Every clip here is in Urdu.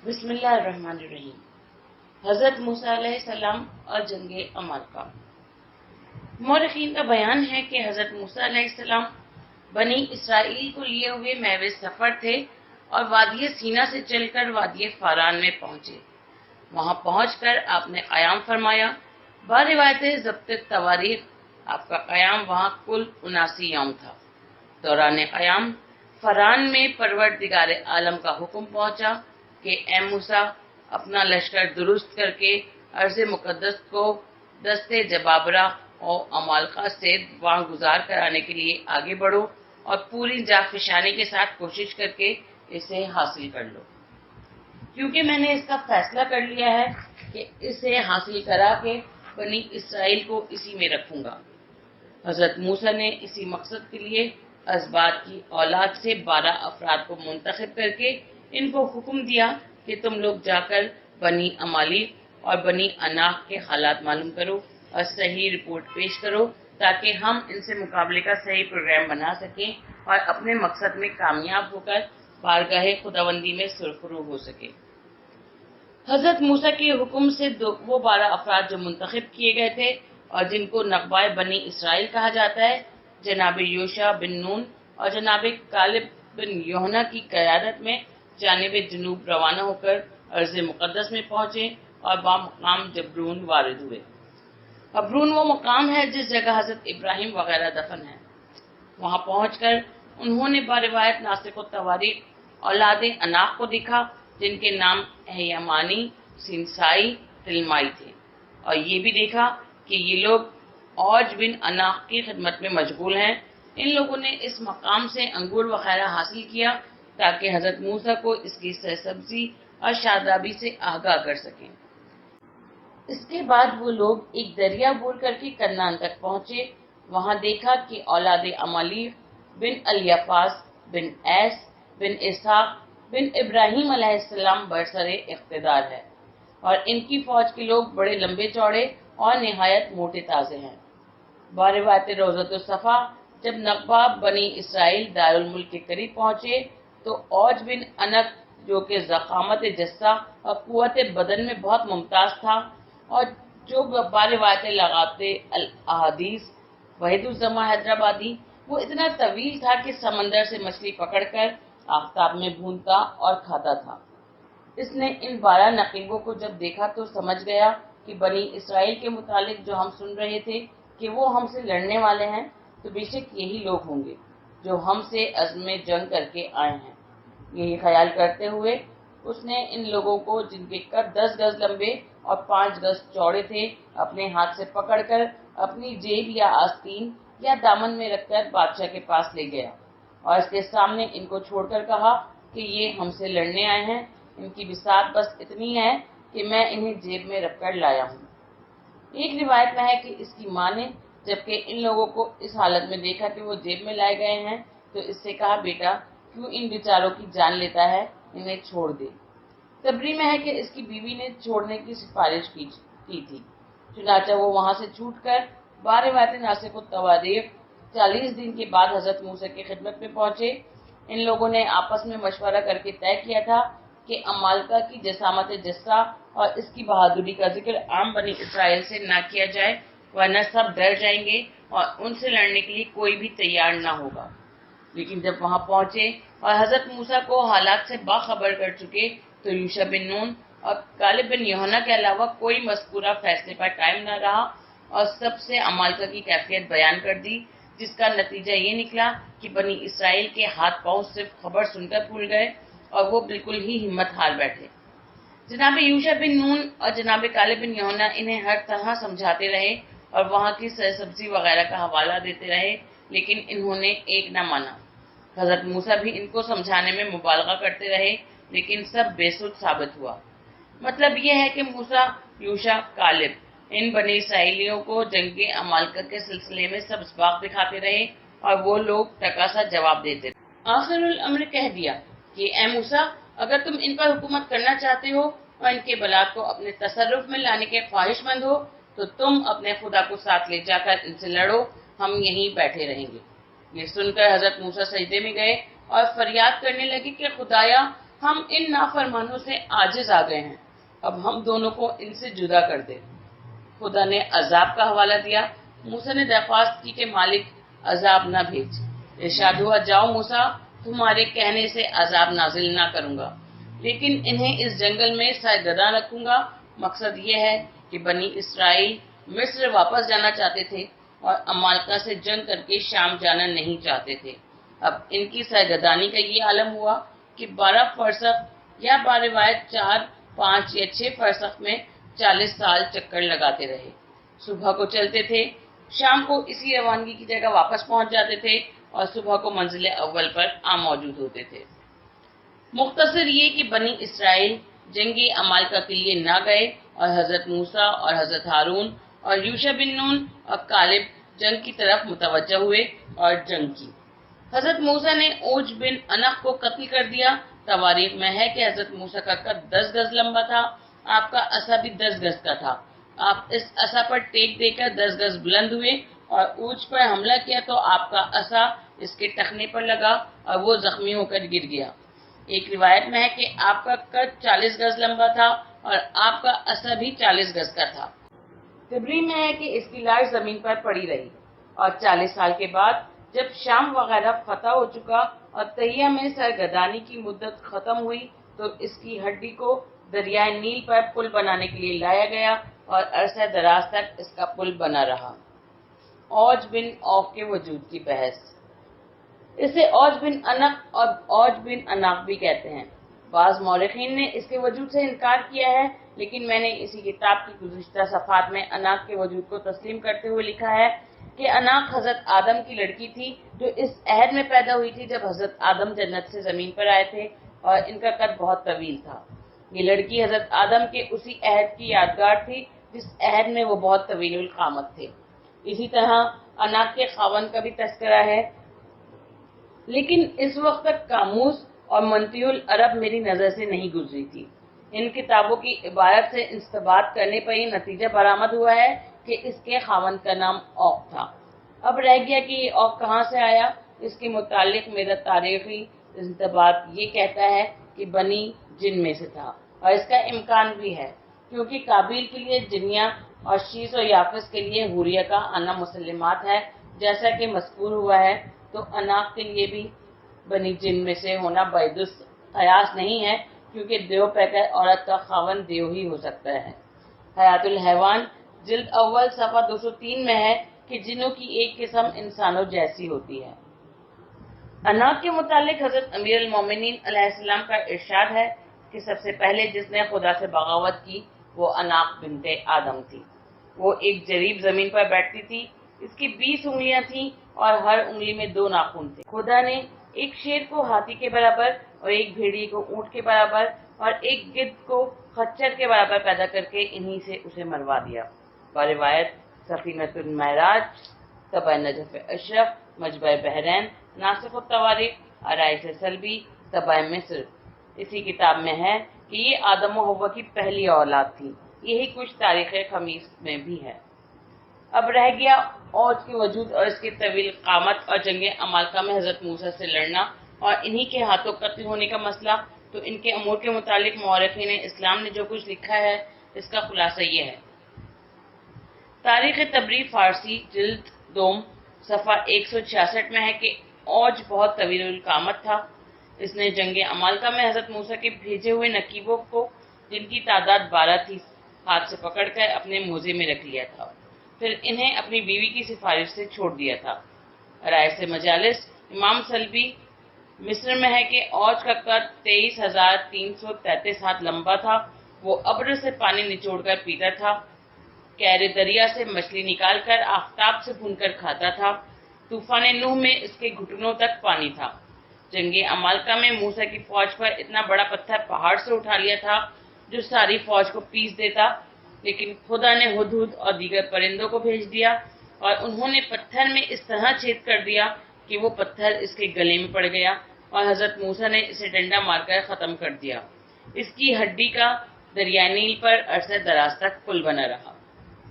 بسم اللہ الرحمن الرحیم۔ حضرت موسیٰ علیہ السلام اور جنگ عمالقہ۔ مورخین کا بیان ہے کہ حضرت موسیٰ علیہ السلام بنی اسرائیل کو لیے ہوئے محو سفر تھے اور وادی سینا سے چل کر وادی فاران میں پہنچے۔ وہاں پہنچ کر آپ نے قیام فرمایا۔ باروایت ضبط تواریخ آپ کا قیام وہاں کل 79 یوم تھا۔ دوران قیام فاران میں پروردگار عالم کا حکم پہنچا کہ اے موسیٰ، اپنا لشکر درست کر کے ارض مقدس کو دست جبابرہ اور عمالقہ سے وہاں گزار کرانے کے لیے آگے بڑھو اور پوری جافشانی کے ساتھ کوشش کر کے اسے حاصل کر لو، کیونکہ میں نے اس کا فیصلہ کر لیا ہے کہ اسے حاصل کرا کے بنی اسرائیل کو اسی میں رکھوں گا۔ حضرت موسیٰ نے اسی مقصد کے لیے ازباط کی اولاد سے 12 افراد کو منتخب کر کے ان کو حکم دیا کہ تم لوگ جا کر بنی عمالیق اور بنی عناق کے حالات معلوم کرو اور صحیح رپورٹ پیش کرو تاکہ ہم ان سے مقابلے کا صحیح پروگرام بنا سکیں اور اپنے مقصد میں کامیاب ہو کر بارگاہ خداوندی میں سرخرو ہو سکے۔ حضرت موسیٰ کے حکم سے وہ 12 افراد جو منتخب کیے گئے تھے اور جن کو نقبۂ بنی اسرائیل کہا جاتا ہے، جناب یوشع بن نون اور جناب کالب بن یوحنا کی قیادت میں جانب جنوب روانہ ہو کر ارض مقدس میں پہنچے اور بامقام جبرون وارد ہوئے۔ حبرون وہ مقام ہے جس جگہ حضرت ابراہیم وغیرہ دفن ہیں۔ وہاں پہنچ کر انہوں نے باروایت ناسخ التواریخ اولاد عناق کو دیکھا، جن کے نام احیمانی، سنسائی، تلمائی تھے، اور یہ بھی دیکھا کہ یہ لوگ اوج بن عناق کی خدمت میں مشغول ہیں۔ ان لوگوں نے اس مقام سے انگور وغیرہ حاصل کیا تاکہ حضرت موسیٰ کو اس کی سرسبزی اور شادابی سے آگاہ کر سکیں۔ اس کے بعد وہ لوگ ایک دریا عبور کر کے کنعان تک پہنچے۔ وہاں دیکھا کہ اولاد عمالیق بن الیفاز بن ایس بن اسحاق بن ابراہیم علیہ السلام برسر اقتدار ہے، اور ان کی فوج کے لوگ بڑے لمبے چوڑے اور نہایت موٹے تازے ہیں۔ باروایت روضۃ الصفا جب نقبہ بنی اسرائیل دارالملک کے قریب پہنچے تو اوج بن عنق جو کہ ضخامت جثہ اور قوت بدن میں بہت ممتاز تھا، اور جو باروایت لغات الاحادیث وحید الزماں حیدرآبادی، وہ اتنا طویل تھا کہ سمندر سے مچھلی پکڑ کر آفتاب میں بھونتا اور کھاتا تھا۔ اس نے ان 12 نقیبوں کو جب دیکھا تو سمجھ گیا کہ بنی اسرائیل کے متعلق جو ہم سن رہے تھے کہ وہ ہم سے لڑنے والے ہیں، تو بے شک یہی لوگ ہوں گے جو ہم سے عزم جنگ کر کے آئے ہیں۔ یہی خیال کرتے ہوئے اس نے ان لوگوں کو، جن کے قد 10 گز لمبے اور 5 گز چوڑے تھے، اپنے ہاتھ سے پکڑ کر اپنی جیب یا آستین یا دامن میں رکھ کر بادشاہ کے پاس لے گیا اور اس کے سامنے ان کو چھوڑ کر کہا کہ یہ ہم سے لڑنے آئے ہیں، ان کی بساط بس اتنی ہے کہ میں انہیں جیب میں رکھ کر لایا ہوں۔ ایک روایت میں ہے کہ اس کی ماں نے جبکہ ان لوگوں کو اس حالت میں دیکھا کہ وہ جیب میں لائے گئے ہیں تو اس سے کہا، بیٹا کیوں ان بیچاروں کی جان لیتا ہے، انہیں چھوڑ دے۔ تبری میں ہے کہ اس کی بیوی نے چھوڑنے کی سفارش کی تھی، چنانچہ وہ وہاں سے چھوٹ کر باروایت ناسخ التواریخ 40 دن کے بعد حضرت موسیٰ کی خدمت میں پہنچے۔ ان لوگوں نے آپس میں مشورہ کر کے طے کیا تھا کہ عمالقہ کی جسامت جثہ اور اس کی بہادری کا ذکر عام بنی اسرائیل سے نہ کیا جائے، ورنہ سب ڈر جائیں گے اور ان سے لڑنے کے لیے کوئی بھی تیار نہ ہوگا۔ لیکن جب وہاں پہنچے اور حضرت موسیٰ کو حالات سے باخبر کر چکے تو یوشع بن نون اور کالب بن یوحنا کے علاوہ کوئی مذکورہ فیصلے پر قائم نہ رہا اور سب سے عمالقہ کی کیفیت بیان کر دی، جس کا نتیجہ یہ نکلا کہ بنی اسرائیل کے ہاتھ پاؤں صرف خبر سن کر پھول گئے اور وہ بالکل ہی ہمت ہار بیٹھے۔ جناب یوشع بن نون اور جناب کالب بن یوحنا انہیں ہر طرح سمجھاتے رہے اور وہاں کی سرسبزی وغیرہ کا حوالہ دیتے رہے، لیکن انہوں نے ایک نہ مانا۔ حضرت موسیٰ بھی ان کو سمجھانے میں مبالغہ کرتے رہے، لیکن سب بے سود ثابت ہوا۔ مطلب یہ ہے کہ موسیٰ، یوشع، کالب ان بنی اسرائیلیوں کو جنگ عمالقہ کے سلسلے میں سب اسباق دکھاتے رہے اور وہ لوگ ٹکا سا جواب دیتے رہے۔ آخر الامر کہہ دیا کہ اے موسیٰ، اگر تم ان پر حکومت کرنا چاہتے ہو اور ان کے بلاد کو اپنے تصرف میں لانے کے خواہش مند ہو تو تم اپنے خدا کو ساتھ لے جا کر ان سے لڑو، ہم یہیں بیٹھے رہیں گے۔ یہ سن کر حضرت موسیٰ سجدے میں گئے اور فریاد کرنے لگے کہ خدایا، ہم ان نافرمانوں سے عاجز آ گئے ہیں، اب ہم دونوں کو ان سے جدا کر دیں۔ خدا نے عذاب کا حوالہ دیا۔ موسیٰ نے درخواست کی کہ مالک عذاب نہ بھیج۔ ارشاد ہوا، جاؤ موسیٰ، تمہارے کہنے سے عذاب نازل نہ کروں گا، لیکن انہیں اس جنگل میں سرگرداں رکھوں گا۔ مقصد یہ ہے کہ بنی اسرائیل مصر واپس جانا چاہتے تھے اور عمالقہ سے جنگ کر کے شام جانا نہیں چاہتے تھے۔ اب ان کی سرگردانی کا یہ عالم ہوا کہ 12 فرسخ یا باروایت 4، 5 یا 6 فرسخ میں 40 سال چکر لگاتے رہے۔ صبح کو چلتے تھے، شام کو اسی روانگی کی جگہ واپس پہنچ جاتے تھے اور صبح کو منزل اول پر موجود ہوتے تھے۔ مختصر یہ کہ بنی اسرائیل جنگی عمالقہ کے لیے نہ گئے اور حضرت موسیٰ اور حضرت ہارون اور یوشع بن نون اور کالب جنگ کی طرف متوجہ ہوئے اور جنگ کی۔ حضرت موسیٰ نے اوج بن انق کو قتل کر دیا۔ تواریخ میں ہے کہ حضرت موسیٰ کا قد 10 گز لمبا تھا، آپ کا عصا بھی 10 گز کا تھا۔ آپ اس عصا پر ٹیک دے کر 10 گز بلند ہوئے اور اوج پر حملہ کیا تو آپ کا عصا اس کے ٹخنے پر لگا اور وہ زخمی ہو کر گر گیا۔ ایک روایت میں ہے کہ آپ کا قد 40 گز لمبا تھا اور آپ کا عصا بھی 40 گز کا تھا۔ تبری میں ہے کہ اس کی لاش زمین پر پڑی رہی اور 40 سال کے بعد جب شام وغیرہ فتح ہو چکا اور تہیہ میں سرگردانی کی مدت ختم ہوئی تو اس کی ہڈی کو دریائے نیل پر پل بنانے کے لیے لایا گیا اور عرصہ دراز تک اس کا پل بنا رہا۔ اوج بن اوف کے وجود کی بحث۔ اسے اوج بن انق اور اوج بن اناق بھی کہتے ہیں۔ بعض مورخین نے اس کے وجود سے انکار کیا ہے، لیکن میں نے اسی کتاب کی گزشتہ صفحات میں اناق کے وجود کو تسلیم کرتے ہوئے لکھا ہے کہ اناق حضرت آدم کی لڑکی تھی جو اس عہد میں پیدا ہوئی تھی جب حضرت آدم جنت سے زمین پر آئے تھے اور ان کا قد بہت طویل تھا۔ یہ لڑکی حضرت آدم کے اسی عہد کی یادگار تھی جس عہد میں وہ بہت طویل القامت تھے۔ اسی طرح اناق کے خاوند کا بھی تذکرہ ہے، لیکن اس وقت تک قاموس اور منطق العرب میری نظر سے نہیں گزری تھی۔ ان کتابوں کی عبارت سے استنباط کرنے پر یہ نتیجہ برآمد ہوا ہے کہ اس کے خاوند کا نام اوق تھا۔ اب رہ گیا کہ یہ اوق کہاں سے آیا۔ اس کے متعلق میرا تاریخی استنباط یہ کہتا ہے کہ بنی جن میں سے تھا، اور اس کا امکان بھی ہے کیونکہ قابیل کے لیے جنیہ اور شیس و یافس کے لیے حوریہ کا آنا مسلمات ہے جیسا کہ مذکور ہوا ہے، تو اناق کے لیے بھی بنی جن میں سے ہونا بعید قیاس نہیں ہے کیونکہ دیو پیکر عورت کا خاوند دیو ہی ہو سکتا ہے۔ حیات الحیوان جلد اول صفحہ 203 میں ہے کہ جنوں کی ایک قسم انسانوں جیسی ہوتی ہے۔ اناق کے متعلق حضرت امیر المومنین علیہ السلام کا ارشاد ہے کہ سب سے پہلے جس نے خدا سے بغاوت کی وہ اناق بنت آدم تھی۔ وہ ایک جریب زمین پر بیٹھتی تھی، اس کی 20 انگلیاں تھیں اور ہر انگلی میں 2 ناخن تھے۔ خدا نے ایک شیر کو ہاتھی کے برابر اور ایک بھیڑیے کو اونٹ کے برابر اور ایک گدھ کو خچر کے برابر پیدا کر کے انہی سے اسے مروا دیا۔ روایت سفینۃ المعراج، طبع نجف اشرف، مجمع بحرین، ناسخ التواریخ، آرائش سلبی، طبع مصر۔ اسی کتاب میں ہے کہ یہ آدم و حوا کی پہلی اولاد تھی۔ یہی کچھ تاریخ خمیس میں بھی ہے۔ اب رہ گیا اوج کے وجود اور اس کے طویل قامت اور جنگ عمالقہ میں حضرت موسیٰ سے لڑنا اور انہی کے ہاتھوں قتل ہونے کا مسئلہ۔ تو ان کے امور کے متعلق مورخین اسلام نے جو کچھ لکھا ہے اس کا خلاصہ یہ ہے۔ تاریخ تبری فارسی جلد دوم صفحہ 166 میں ہے کہ اوج بہت طویل القامت تھا۔ اس نے جنگ عمالقہ میں حضرت موسیٰ کے بھیجے ہوئے نقیبوں کو، جن کی تعداد 12 تھی، ہاتھ سے پکڑ کر اپنے موزے میں رکھ لیا تھا، پھر انہیں اپنی بیوی کی سفارش سے چھوڑ دیا تھا۔ رائے سے مجالس امام سلبی مصر میں ہے کہ اوج کا قد 23,333 ہاتھ لمبا تھا۔ وہ ابر سے پانی نچوڑ کر پیتا تھا، کیر دریا سے مچھلی نکال کر آفتاب سے بھون کر کھاتا تھا۔ طوفان نوح میں اس کے گھٹنوں تک پانی تھا۔ جنگ عمالقہ میں موسیٰ کی فوج پر اتنا بڑا پتھر پہاڑ سے اٹھا لیا تھا جو ساری فوج کو پیس دیتا، لیکن خدا نے ہدہد اور دیگر پرندوں کو بھیج دیا اور انہوں نے پتھر میں اس طرح چھید کر دیا کہ وہ پتھر اس کے گلے میں پڑ گیا اور حضرت موسیٰ نے اسے ڈنڈا مار کر ختم کر دیا۔ اس کی ہڈی کا دریائے نیل پر عرصہ دراز تک پل بنا رہا۔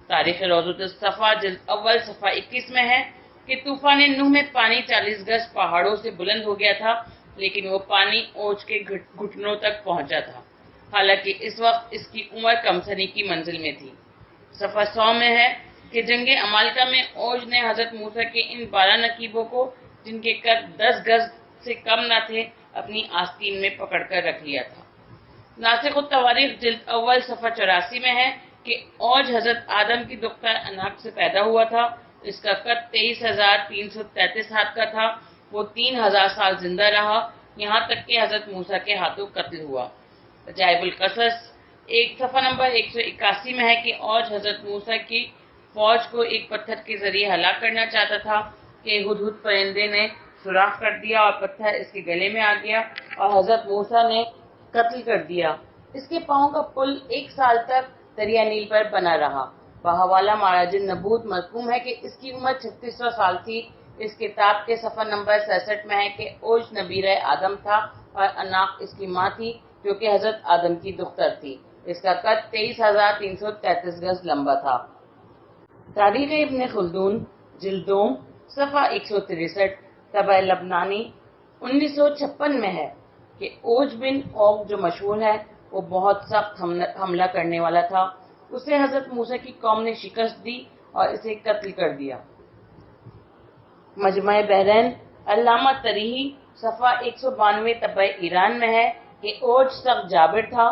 تاریخ روضۃ الصفا جلد اول صفحہ 21 میں ہے کہ طوفان نوح میں پانی 40 گز پہاڑوں سے بلند ہو گیا تھا لیکن وہ پانی اوج کے گھٹنوں تک پہنچا تھا، حالانکہ اس وقت اس کی عمر کمسنی کی منزل میں تھی۔ صفحہ 100 میں ہے کہ جنگ عمالقہ میں اوج نے حضرت موسیٰ کے ان 12 نقیبوں کو، جن کے قد 10 گز سے کم نہ تھے، اپنی آستین میں پکڑ کر رکھ لیا تھا۔ ناسخ التواریخ جلد اول صفحہ 84 میں ہے کہ اوج حضرت آدم کی دختر اناق سے پیدا ہوا تھا۔ اس کا قد 23,333 ہاتھ کا تھا۔ وہ 3,000 سال زندہ رہا، یہاں تک کہ حضرت موسیٰ کے ہاتھوں قتل ہوا۔ عجائب القصص ایک صفحہ نمبر 181 میں ہے کہ اوج حضرت موسیٰ کی فوج کو ایک پتھر کے ذریعے ہلاک کرنا چاہتا تھا کہ ہدہد پرندے نے سوراخ کر دیا اور پتھر اس کے گلے میں آ گیا اور حضرت موسیٰ نے قتل کر دیا۔ اس کے پاؤں کا پل 1 سال تک دریا نیل پر بنا رہا۔ بحوالہ معراج النبوت مرقوم ہے کہ اس کی عمر 3600 سال تھی۔ اس کتاب کے صفحہ نمبر 66 میں ہے کہ اوج نبیرہ آدم تھا اور اناق اس کی ماں تھی، جو کہ حضرت آدم کی دختر تھی۔ اس کا قد 23,333 گز لمبا تھا۔ تاریخ ابن خلدون جلد دوم صفحہ 163 طبع لبنانی 1956 میں ہے کہ اوج بن اوگ جو مشہور ہے، وہ بہت سخت حملہ کرنے والا تھا۔ اسے حضرت موسیٰ کی قوم نے شکست دی اور اسے قتل کر دیا۔ مجمع بحرین علامہ تریحی صفحہ 192 طبع ایران میں ہے کہ اوج سخت جابر تھا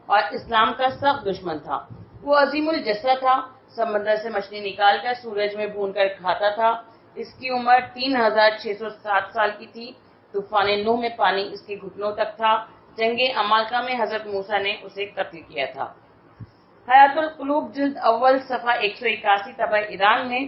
اور اسلام کا سخت دشمن تھا۔ وہ عظیم الجثہ تھا، سمندر سے مچھلی نکال کر سورج میں بھون کر کھاتا تھا۔ اس کی عمر 3,607 سال کی تھی۔ طوفان نوح میں پانی اس کے گھٹنوں تک تھا۔ جنگ عمالقہ میں حضرت موسیٰ نے اسے قتل کیا تھا۔ حیات القلوب جلد اول صفحہ 181 طبع ایران میں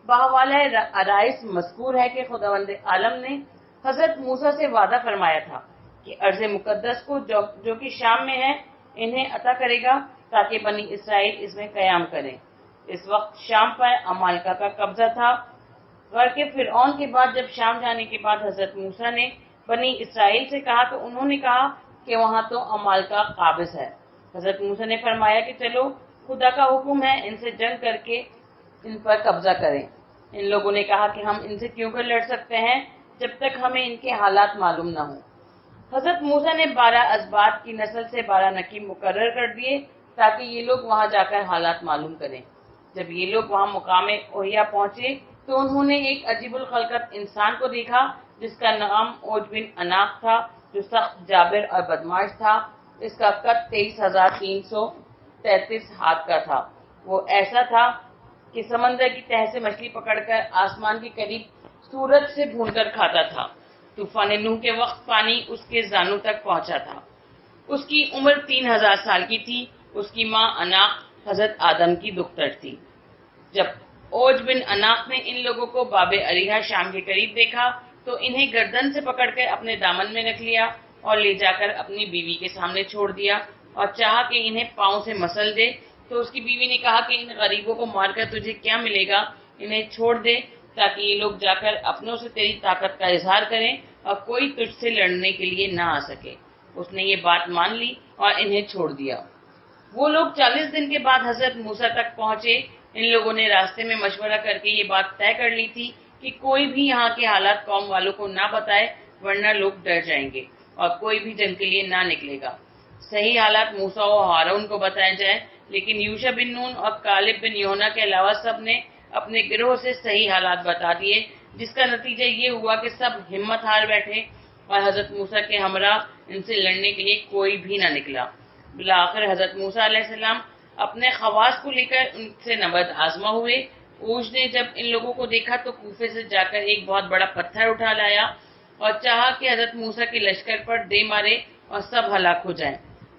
بحوالہ عرائس مذکور ہے کہ خداوند عالم نے حضرت موسیٰ سے وعدہ فرمایا تھا کہ ارض مقدس کو جو کہ شام میں ہے انہیں عطا کرے گا تاکہ بنی اسرائیل اس میں قیام کریں۔ اس وقت شام پر عمالقہ کا قبضہ تھا۔ غرق فرعون کے بعد جب شام جانے کے بعد حضرت موسیٰ نے بنی اسرائیل سے کہا تو انہوں نے کہا کہ وہاں تو عمالقہ قابض ہے۔ حضرت موسیٰ نے فرمایا کہ چلو، خدا کا حکم ہے، ان سے جنگ کر کے ان پر قبضہ کریں۔ ان لوگوں نے کہا کہ ہم ان سے کیوں کر لڑ سکتے ہیں جب تک ہمیں ان کے حالات معلوم نہ ہوں۔ حضرت موسیٰ نے 12 ازباط کی نسل سے 12 نقیب مقرر کر دیے تاکہ یہ لوگ وہاں جا کر حالات معلوم کریں۔ جب یہ لوگ وہاں مقام اوہیا پہنچے تو انہوں نے ایک عجیب الخلقت انسان کو دیکھا جس کا نام اوج بن اناق تھا، جو سخت جابر اور بدماش تھا۔ اس کا قد 23,333 ہاتھ کا تھا۔ وہ ایسا تھا کہ سمندر کی تہہ سے مچھلی پکڑ کر آسمان کے قریب سورج سے بھون کر کھاتا تھا۔ طوفان نوح کے وقت پانی اس کے زانوں تک پہنچا تھا۔ اس کی عمر 3,000 سال کی تھی۔ اس کی ماں اناق حضرت آدم کی دختر تھی۔ جب اوج بن اناق نے ان لوگوں کو باب اریحہ شام کے قریب دیکھا تو انہیں گردن سے پکڑ کر اپنے دامن میں رکھ لیا اور لے جا کر اپنی بیوی کے سامنے چھوڑ دیا اور چاہا کہ انہیں پاؤں سے مسل دے۔ تو اس کی بیوی نے کہا کہ ان غریبوں کو مار کر تجھے کیا ملے گا، انہیں چھوڑ دے تاکہ یہ لوگ جا کر اپنوں سے تیری طاقت کا اظہار کریں اور کوئی تجھ سے لڑنے کے لیے نہ آ سکے۔ اس نے یہ بات مان لی اور انہیں چھوڑ دیا۔ وہ لوگ 40 دن کے بعد حضرت موسیٰ تک پہنچے۔ ان لوگوں نے راستے میں مشورہ کر کے یہ بات طے کر لی تھی کہ کوئی بھی یہاں کے حالات قوم والوں کو نہ بتائے، ورنہ لوگ ڈر جائیں گے اور کوئی بھی جنگ کے لیے نہ نکلے گا۔ صحیح حالات موسیٰ و ہارون کو بتائے جائیں، لیکن یوشع بن نون اور کالب بن یوحنا کے علاوہ سب نے اپنے گروہ سے صحیح حالات بتا دیے، جس کا نتیجہ یہ ہوا کہ سب ہمت ہار بیٹھے اور حضرت موسیٰ کے ہمراہ ان سے لڑنے کے لیے کوئی بھی نہ نکلا۔ بالآخر حضرت موسیٰ علیہ السلام اپنے خواص کو لے کر ان سے نبرد آزما ہوئے۔ اوج نے جب ان لوگوں کو دیکھا تو کوفے سے جا کر ایک بہت بڑا پتھر اٹھا لایا اور چاہا کہ حضرت موسیٰ کے لشکر پر دے مارے اور سب ہلاک ہو جائیں۔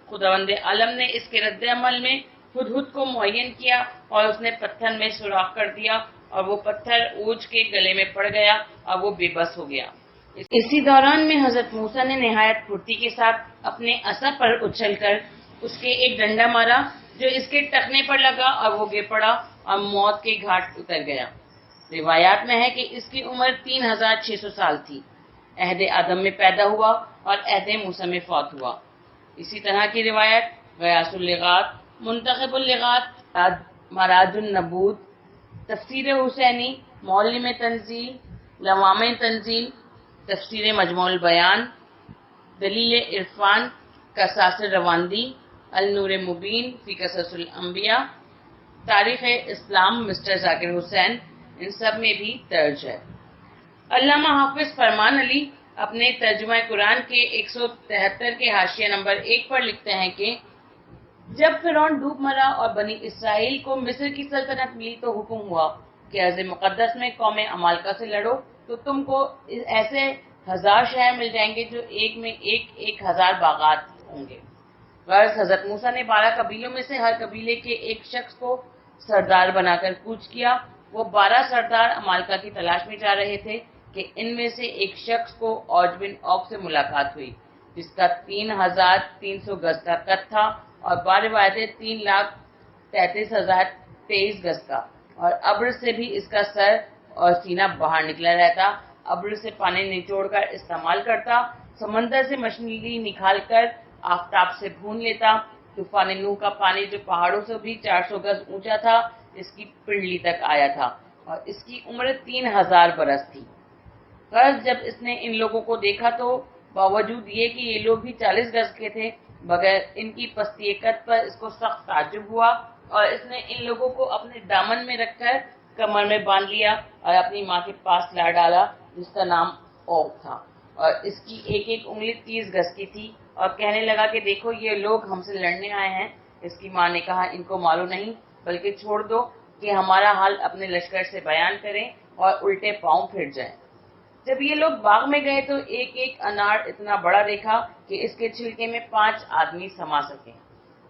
خداوند عالم نے اس کے رد عمل میں ہدہد کو معین کیا اور اس نے پتھر میں سوراخ کر دیا اور وہ پتھر اوج کے گلے میں پڑ گیا اور وہ بے بس ہو گیا۔ اسی دوران میں حضرت موسیٰ نے نہایت پھرتی کے ساتھ اپنے عصا پر اچھل کر اس کے ایک ڈنڈا مارا جو اس کے ٹخنے پر لگا اور وہ گر پڑا اور موت کے گھاٹ اتر گیا۔ روایات میں ہے کہ اس کی عمر 3,600 سال تھی۔ عہد آدم میں پیدا ہوا اور عہد موسیٰ میں فوت ہوا۔ اسی طرح کی روایت غیاث اللغات، منتخب اللغات، معراج النبوت، تفسیر حسینی، معلم تنزیل، لوامع تنزیل، تفسیر مجموع البیان، دلیل عرفان کا ساسر رواندی، النور مبین فی قصص الانبیاء، تاریخ اسلام مسٹر ذاکر حسین، ان سب میں بھی درج ہے۔ علامہ حافظ فرمان علی اپنے ترجمہ قرآن کے 173 کے حاشیہ نمبر 1 پر لکھتے ہیں کہ جب فرعون ڈوب مرا اور بنی اسرائیل کو مصر کی سلطنت ملی تو حکم ہوا کہ ارض مقدس میں قوم عمالقہ سے لڑو، تو تم کو ایسے 1000 شہر مل جائیں گے جو ایک میں ایک 1000 باغات ہوں گے۔ غرض حضرت موسیٰ نے 12 قبیلوں میں سے ہر قبیلے کے ایک شخص کو سردار بنا کر کوچ کیا۔ وہ 12 سردار عمالقہ کی تلاش میں جا رہے تھے کہ ان میں سے ایک شخص کو اوج بن اوق سے ملاقات ہوئی، جس کا 3300 گز کا قد تھا اور بعض روایتیں 3,33,023 گز کا، اور ابر سے بھی اس کا سر اور سینہ باہر نکلا رہتا، ابر سے پانی نچوڑ کر استعمال کرتا، سمندر سے مچھلی نکال کر آفتاب سے بھون لیتا، طوفان نوح کا پانی جو پہاڑوں سے بھی 400 گز اونچا تھا اس کی پنڈلی تک آیا تھا، اور اس کی عمر 3000 برس تھی۔ غرض جب اس نے ان لوگوں کو دیکھا تو باوجود یہ کہ یہ لوگ بھی 40 گز کے تھے، بغیر ان کی پستی قد پر اس کو سخت تعجب ہوا، اور اس نے ان لوگوں کو اپنے دامن میں رکھ کر کمر میں باندھ لیا اور اپنی ماں کے پاس لا ڈالا جس کا نام اوق تھا، اور اس کی ایک ایک انگلی 30 گز کی تھی، اور کہنے لگا کہ دیکھو یہ لوگ ہم سے لڑنے آئے ہیں۔ اس کی ماں نے کہا ان کو مارو نہیں بلکہ چھوڑ دو کہ ہمارا حال اپنے لشکر سے بیان کریں اور الٹے پاؤں پھر جائیں۔ جب یہ لوگ باغ میں گئے تو ایک ایک انار اتنا بڑا دیکھا کہ اس کے چھلکے میں 5 آدمی سما سکیں۔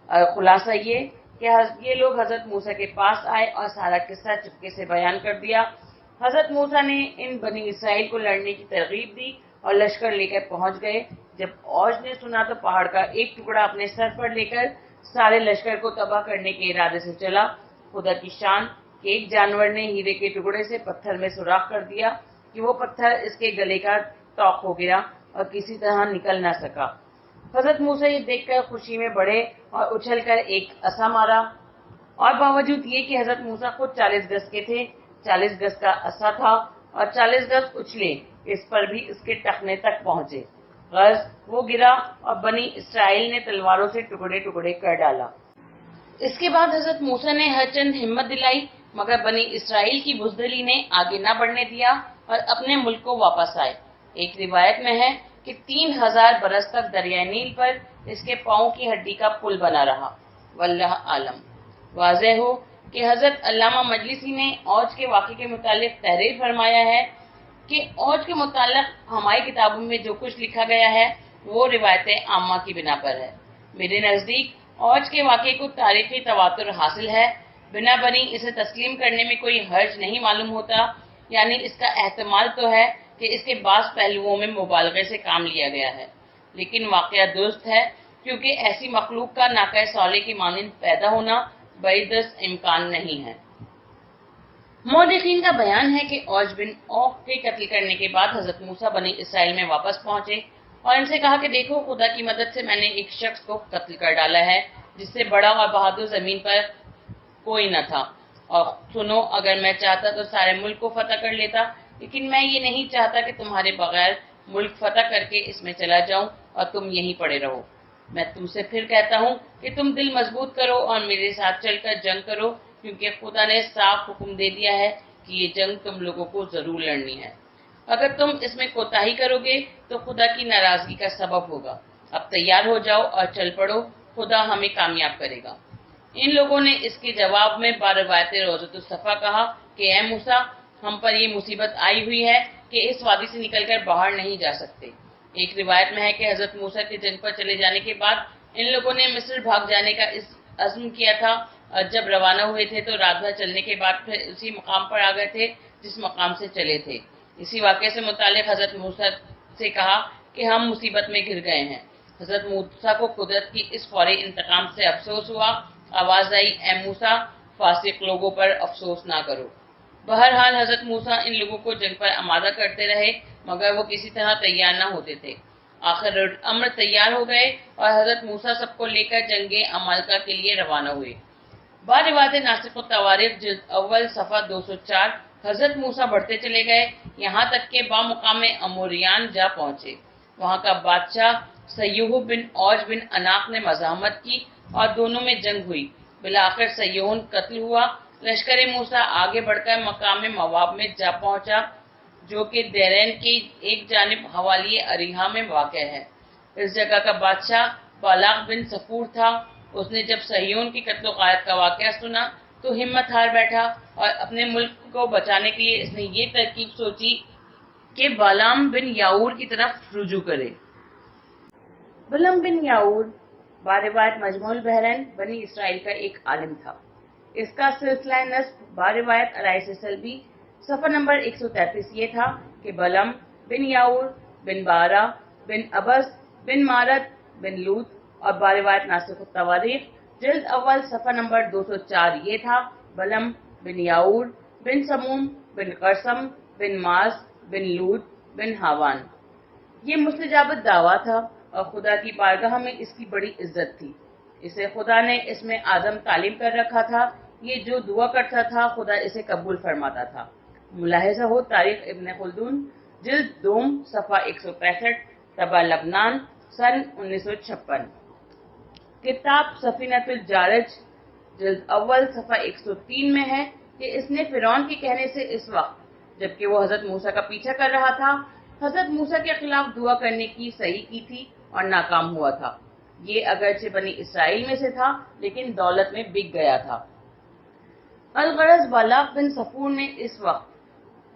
اور خلاصہ یہ کہ یہ لوگ حضرت موسیٰ کے پاس آئے اور سارا قصہ چپکے سے بیان کر دیا۔ حضرت موسیٰ نے ان بنی اسرائیل کو لڑنے کی ترغیب دی اور لشکر لے کر پہنچ گئے۔ جب اوج نے سنا تو پہاڑ کا ایک ٹکڑا اپنے سر پر لے کر سارے لشکر کو تباہ کرنے کے ارادے سے چلا۔ خدا کی شان کہ ایک جانور نے ہیرے کے ٹکڑے سے پتھر میں سوراخ کر دیا کہ وہ پتھر اس کے گلے کا توق ہو گرا اور کسی طرح نکل نہ سکا۔ حضرت موسیٰ یہ دیکھ کر خوشی میں بڑھے اور اچھل کر ایک عصا مارا، اور باوجود یہ کہ حضرت موسیٰ خود 40 گز کے تھے، 40 گز کا عصا تھا اور 40 گز اچھلے اس پر بھی اس کے ٹخنے تک پہنچے۔ غرض وہ گرا اور بنی اسرائیل نے تلواروں سے ٹکڑے ٹکڑے کر ڈالا۔ اس کے بعد حضرت موسیٰ نے ہر چند ہمت دلائی، مگر بنی اسرائیل کی بزدلی نے آگے نہ بڑھنے دیا اور اپنے ملک کو واپس آئے۔ ایک روایت میں ہے کہ 3000 برس تک دریائے نیل پر اس کے پاؤں کی ہڈی کا پل بنا رہا۔ واللہ عالم۔ واضح ہو کہ حضرت علامہ مجلسی نے اوج کے واقعے کے متعلق تحریر فرمایا ہے کہ اوج کے متعلق ہماری کتابوں میں جو کچھ لکھا گیا ہے وہ روایت عامہ کی بنا پر ہے۔ میرے نزدیک اوج کے واقعے کو تاریخی تواتر حاصل ہے، بنا بنی اسے تسلیم کرنے میں کوئی حرج نہیں معلوم ہوتا، یعنی اس کا احتمال تو ہے کہ اس کے بعض پہلوؤں میں مبالغے سے کام لیا گیا ہے، لیکن واقعہ درست ہے کیونکہ ایسی مخلوق کا ناقہ صالح کی مانند پیدا ہونا بعیدست امکان نہیں ہے۔ مورخین کا بیان ہے کہ اوج بن اوق کے قتل کرنے کے بعد حضرت موسیٰ بنی اسرائیل میں واپس پہنچے اور ان سے کہا کہ دیکھو خدا کی مدد سے میں نے ایک شخص کو قتل کر ڈالا ہے جس سے بڑا اور بہادر زمین پر کوئی نہ تھا، اور سنو اگر میں چاہتا تو سارے ملک کو فتح کر لیتا، لیکن میں یہ نہیں چاہتا کہ تمہارے بغیر ملک فتح کر کے اس میں چلا جاؤں اور تم یہیں پڑے رہو۔ میں تم سے پھر کہتا ہوں کہ تم دل مضبوط کرو اور میرے ساتھ چل کر جنگ کرو، کیونکہ خدا نے صاف حکم دے دیا ہے کہ یہ جنگ تم لوگوں کو ضرور لڑنی ہے۔ اگر تم اس میں کوتاہی کرو گے تو خدا کی ناراضگی کا سبب ہوگا۔ اب تیار ہو جاؤ اور چل پڑو، خدا ہمیں کامیاب کرے گا۔ ان لوگوں نے اس کے جواب میں باروایت روضۃ الصفا کہا کہ اے موسیٰ، ہم پر یہ مصیبت آئی ہوئی ہے کہ اس وادی سے نکل کر باہر نہیں جا سکتے۔ ایک روایت میں ہے کہ حضرت موسیٰ کے جنگ پر چلے جانے کے بعد ان لوگوں نے مصر بھاگ جانے کا عزم کیا تھا، اور جب روانہ ہوئے تھے تو رات بھر چلنے کے بعد پھر اسی مقام پر آ گئے تھے جس مقام سے چلے تھے۔ اسی واقعے سے متعلق حضرت موسیٰ سے کہا کہ ہم مصیبت میں گر گئے ہیں۔ حضرت موسیٰ کو قدرت کی اس فوری انتقام سے افسوس ہوا۔ آواز آئی اے موسیٰ، فاسق لوگوں پر افسوس نہ کرو۔ بہرحال حضرت موسیٰ ان لوگوں کو جنگ پر آمادہ کرتے رہے مگر وہ کسی طرح تیار نہ ہوتے تھے۔ آخر امر تیار ہو گئے اور حضرت موسیٰ سب کو لے کر جنگ عمالقہ کے لیے روانہ ہوئے۔ بعض روایت ناسخ التواریخ جلد اول صفحہ 204۔ حضرت موسیٰ بڑھتے چلے گئے یہاں تک کہ بامقام اموریان جا پہنچے۔ وہاں کا بادشاہ سیوہ بن اوج بن اناق نے مزاحمت کی اور دونوں میں جنگ ہوئی۔ بالآخر سیہون قتل ہوا۔ لشکر موسیٰ آگے بڑھ کر مقام مواب میں جا پہنچا جو کہ دیرین کی ایک جانب حوالی اریحا میں واقع ہے۔ اس جگہ کا بادشاہ بالاق بن صفور تھا۔ اس نے جب سیہون کی قتل و غارت کا واقعہ سنا تو ہمت ہار بیٹھا اور اپنے ملک کو بچانے کے لیے اس نے یہ ترکیب سوچی کہ بالام بن یاور کی طرف رجوع کرے۔ بلم بن یاور باروایت مجموع البحرین بنی اسرائیل کا ایک عالم تھا۔ اس کا سلسلہ نسب باروایت عرائض سلبی صفحہ نمبر 133 یہ تھا کہ بلم بن یاور بن بارہ بن ابس بن مارت بن لوط اور باروایت ناسخ التواریخ جلد اول صفحہ نمبر 204 یہ تھا بلم بن یاور بن سموم بن قرسم بن ماس بن لوط بن ہاوان۔ یہ مستجاب الدعویٰ تھا اور خدا کی بارگاہ میں اس کی بڑی عزت تھی۔ اسے خدا نے اس میں اعظم تعلیم کر رکھا تھا۔ یہ جو دعا کرتا تھا خدا اسے قبول فرماتا تھا۔ ملاحظہ ہو تاریخ ابن خلدون جلد دوم صفحہ 165 طبع لبنان سن 1956۔ کتاب سفینۃ الجارج جلد اول صفحہ 103 میں ہے کہ اس نے فرعون کے کہنے سے اس وقت جبکہ وہ حضرت موسیٰ کا پیچھا کر رہا تھا حضرت موسیٰ کے خلاف دعا کرنے کی صحیح کی تھی اور ناکام ہوا تھا۔ یہ اگرچہ بنی اسرائیل میں سے تھا لیکن دولت میں بک گیا تھا۔ الغرض بالاق بن صفور نے اس وقت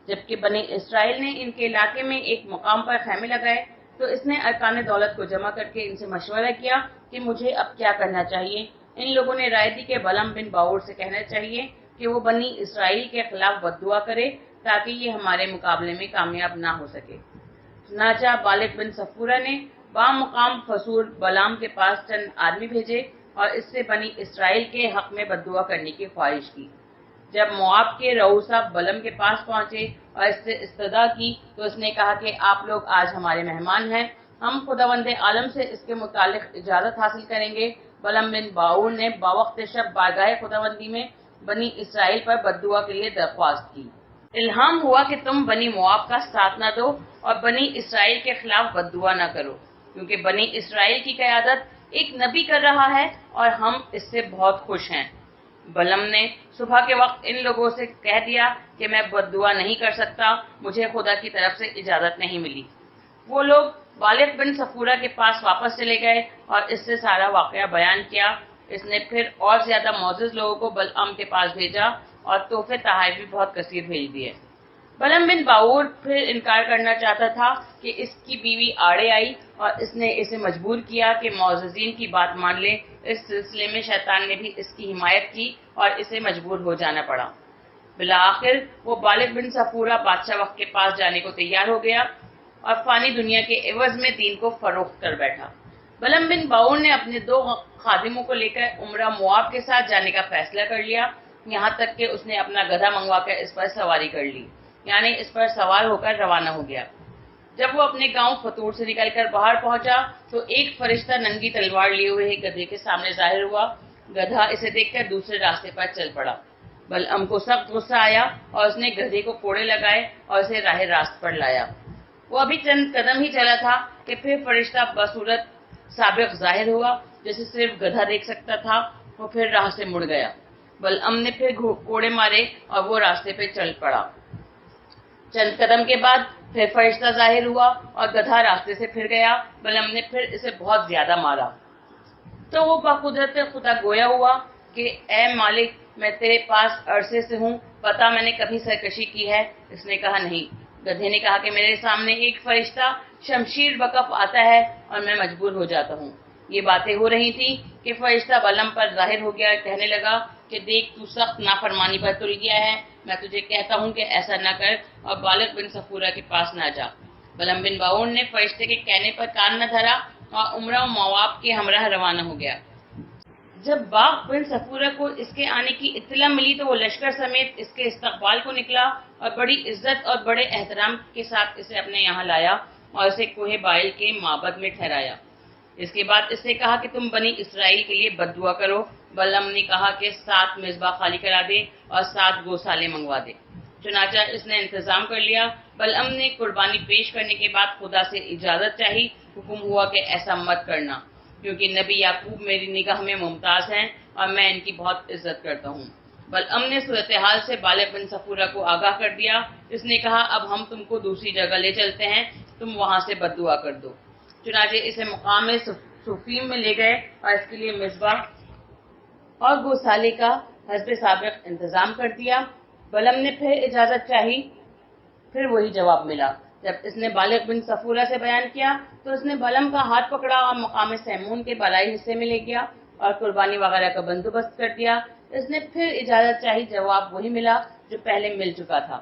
جبکہ بنی اسرائیل نے ان کے علاقے میں ایک مقام پر خیمے لگائے تو اس نے ارکان دولت کو جمع کر کے ان سے مشورہ کیا کہ مجھے اب کیا کرنا چاہیے۔ ان لوگوں نے رائے دی کہ بلم بن باور سے کہنا چاہیے کہ وہ بنی اسرائیل کے خلاف بددعا کرے تاکہ یہ ہمارے مقابلے میں کامیاب نہ ہو سکے۔ چنانچہ بالق بن صفورہ نے بامقام فسور بلام کے پاس چند آدمی بھیجے اور اس سے بنی اسرائیل کے حق میں بددعا کرنے کی خواہش کی۔ جب مواب کے رؤسا بلم کے پاس پہنچے اور اس سے استدعا کی تو اس نے کہا کہ آپ لوگ آج ہمارے مہمان ہیں، ہم خداوند عالم سے اس کے متعلق اجازت حاصل کریں گے۔ بلم بن باور نے باوقت شب بارگاہ خداوندی میں بنی اسرائیل پر بددعا کے لیے درخواست کی۔ الہام ہوا کہ تم بنی مواب کا ساتھ نہ دو اور بنی اسرائیل کے خلاف بددعا نہ کرو کیونکہ بنی اسرائیل کی قیادت ایک نبی کر رہا ہے اور ہم اس سے بہت خوش ہیں۔ بلم نے صبح کے وقت ان لوگوں سے کہہ دیا کہ میں بددعا نہیں کر سکتا، مجھے خدا کی طرف سے اجازت نہیں ملی۔ وہ لوگ بالق بن صفورہ کے پاس واپس چلے گئے اور اس سے سارا واقعہ بیان کیا۔ اس نے پھر اور زیادہ معزز لوگوں کو بلعام کے پاس بھیجا اور تحفے تحائف بھی بہت کثیر بھیج دیے۔ بلم بن باور پھر انکار کرنا چاہتا تھا کہ اس کی بیوی آڑے آئی اور اس نے اسے مجبور کیا کہ معززین کی بات مان لے۔ اس سلسلے میں شیطان نے بھی اس کی حمایت کی اور اسے مجبور ہو جانا پڑا۔ بالآخر وہ بالق بن صفورہ بادشاہ وقت کے پاس جانے کو تیار ہو گیا اور فانی دنیا کے عوض میں دین کو فروخت کر بیٹھا۔ بلم بن باور نے اپنے 2 خادموں کو لے کر عمرہ مواب کے ساتھ جانے کا فیصلہ کر لیا، یہاں تک کہ اس نے اپنا گدھا منگوا کر اس پر سواری کر لی، یعنی اس پر سوار ہو کر روانہ ہو گیا۔ جب وہ اپنے گاؤں فطور سے نکل کر باہر پہنچا تو ایک فرشتہ ننگی تلوار لیے ہوئے گدھے کے سامنے ظاہر ہوا۔ گدھا اسے دیکھ کر دوسرے راستے پر چل پڑا۔ بلعام کو سخت غصہ آیا اور اس نے گدھے کو کوڑے لگائے اور اسے راہ راست پر لایا۔ وہ ابھی چند قدم ہی چلا تھا کہ پھر فرشتہ بصورت سابق ظاہر ہوا جیسے صرف گدھا دیکھ سکتا تھا۔ وہ پھر راہ سے مڑ گیا۔ بلعام نے پھر کوڑے مارے اور وہ راستے پہ چل پڑا۔ چند قدم کے بعد پھر فرشتہ ظاہر ہوا اور گدھا راستے سے پھر گیا۔ بلعام نے پھر اسے بہت زیادہ مارا تو وہ بقدرت خدا گویا ہوا کہ اے مالک میں تیرے پاس عرصے سے ہوں، پتہ میں نے کبھی سرکشی کی ہے؟ اس نے کہا نہیں۔ گدھے نے کہا کہ میرے سامنے ایک فرشتہ شمشیر بکف آتا ہے اور میں مجبور ہو جاتا ہوں۔ یہ باتیں ہو رہی تھی کہ فرشتہ بلعام پر ظاہر ہو گیا، کہنے لگا کہ دیکھ تو سخت نافرمانی پر تل گیا ہے، میں تجھے کہتا ہوں کہ ایسا نہ کر اور بالق بن صفورہ کے پاس نہ جا۔ بلعام بن باور نے فرشتے کے کہنے پر کان نہ دھرا اور عمرہ مواب کے ہمراہ روانہ ہو گیا۔ جب باق بن صفورہ کو اس کے آنے کی اطلاع ملی تو وہ لشکر سمیت اس کے استقبال کو نکلا اور بڑی عزت اور بڑے احترام کے ساتھ اسے اپنے یہاں لایا اور اسے کوہ بائل کے معبد میں ٹھہرایا۔ اس کے بعد اس نے کہا کہ تم بنی اسرائیل کے لیے بددعا کرو۔ بلعام نے کہا کہ 7 مذبح خالی کرا دے اور 7 گوسالے منگوا دے۔ چنانچہ اس نے انتظام کر لیا۔ بلعام نے قربانی پیش کرنے کے بعد خدا سے اجازت چاہی حکم ہوا کہ ایسا مت کرنا، کیونکہ نبی یعقوب میری نگاہ میں ممتاز ہیں اور میں ان کی بہت عزت کرتا ہوں۔ بلعم نے صورتحال سے بالغ بن صفورہ کو آگاہ کر دیا۔ اس نے کہا اب ہم تم کو دوسری جگہ لے چلتے ہیں، تم وہاں سے بد دعا کر دو۔ چنانچہ اسے مقام صفیم میں لے گئے اور اس کے لیے مذبح اور گوسالے کا حسب سابق انتظام کر دیا۔ بلعم نے پھر اجازت چاہی، پھر وہی جواب ملا۔ جب اس نے بالغ بن صفورہ سے بیان کیا تو اس نے بلعم کا ہاتھ پکڑا اور مقام سیمون کے بالائی حصے میں لے گیا اور قربانی وغیرہ کا بندوبست کر دیا۔ اس نے پھر اجازت چاہی، جواب وہی ملا جو پہلے مل چکا تھا۔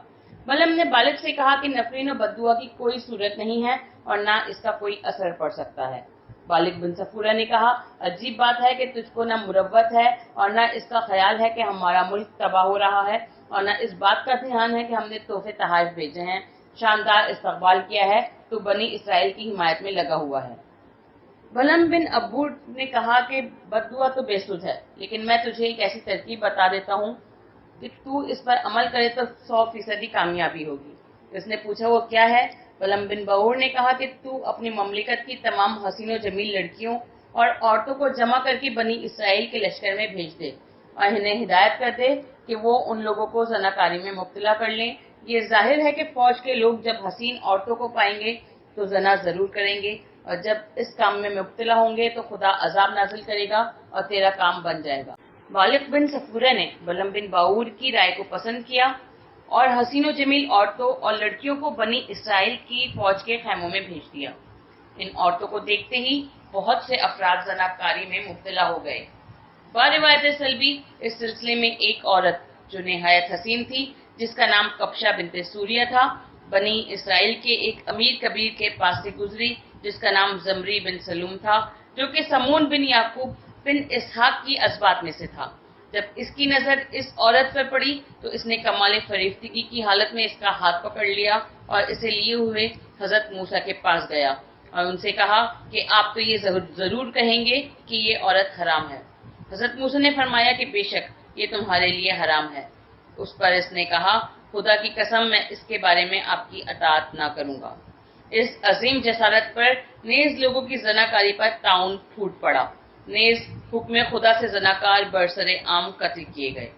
بلعم نے بالغ سے کہا کہ نفرین و بد دعا کی کوئی صورت نہیں ہے اور نہ اس کا کوئی اثر پڑ سکتا ہے۔ بالغ بن صفورہ نے کہا عجیب بات ہے کہ تجھ کو نہ مروت ہے اور نہ اس کا خیال ہے کہ ہمارا ملک تباہ ہو رہا ہے اور نہ اس بات کا دھیان ہے کہ ہم نے تحفے تحائف بھیجے ہیں، شاندار استقبال کیا ہے، تو بنی اسرائیل کی حمایت میں لگا ہوا ہے۔ بلعم بن عبور نے کہا کہ بد دعا تو بے سود ہے، لیکن میں تجھے ایک ایسی ترکیب بتا دیتا ہوں کہ تو اس پر عمل کرے تو 100% کامیابی ہوگی۔ اس نے پوچھا وہ کیا ہے؟ بلعم بن بعور نے کہا کہ تو اپنی مملکت کی تمام حسین و جمیل لڑکیوں اور عورتوں کو جمع کر کے بنی اسرائیل کے لشکر میں بھیج دے اور انہیں ہدایت کر دے کہ وہ ان لوگوں کو زناکاری میں مبتلا کر لیں۔ یہ ظاہر ہے کہ فوج کے لوگ جب حسین عورتوں کو پائیں گے تو زنا ضرور کریں گے اور جب اس کام میں مبتلا ہوں گے تو خدا عذاب نازل کرے گا اور تیرا کام بن جائے گا۔ بالغ بن صفورہ نے بلعم بن بعور کی رائے کو پسند کیا اور حسین و جمیل عورتوں اور لڑکیوں کو بنی اسرائیل کی فوج کے خیموں میں بھیج دیا۔ ان عورتوں کو دیکھتے ہی بہت سے افراد زناکاری میں مبتلا ہو گئے۔ روایت سلبی اس سلسلے میں ایک عورت جو نہایت حسین تھی، جس کا نام کبشہ بنت سوریہ تھا، بنی اسرائیل کے ایک امیر کبیر کے پاس سے گزری جس کا نام زمری بن سلوم تھا، جو کہ سمون بن یعقوب بن اسحاق کی اسباط میں سے تھا۔ جب اس کی نظر اس عورت پر پڑی تو اس نے کمال فریفتگی کی حالت میں اس کا ہاتھ پکڑ لیا اور اسے لیے ہوئے حضرت موسیٰ کے پاس گیا اور ان سے کہا کہ آپ تو یہ ضرور کہیں گے کہ یہ عورت حرام ہے۔ حضرت موسیٰ نے فرمایا کہ بے شک یہ تمہارے لیے حرام ہے۔ اس پر اس نے کہا خدا کی قسم میں اس کے بارے میں آپ کی اطاعت نہ کروں گا۔ اس عظیم جسارت پر نیز لوگوں کی زناکاری پر طاعون پھوٹ پڑا، نیز حکم خدا سے زناکار برسر عام قتل کیے گئے۔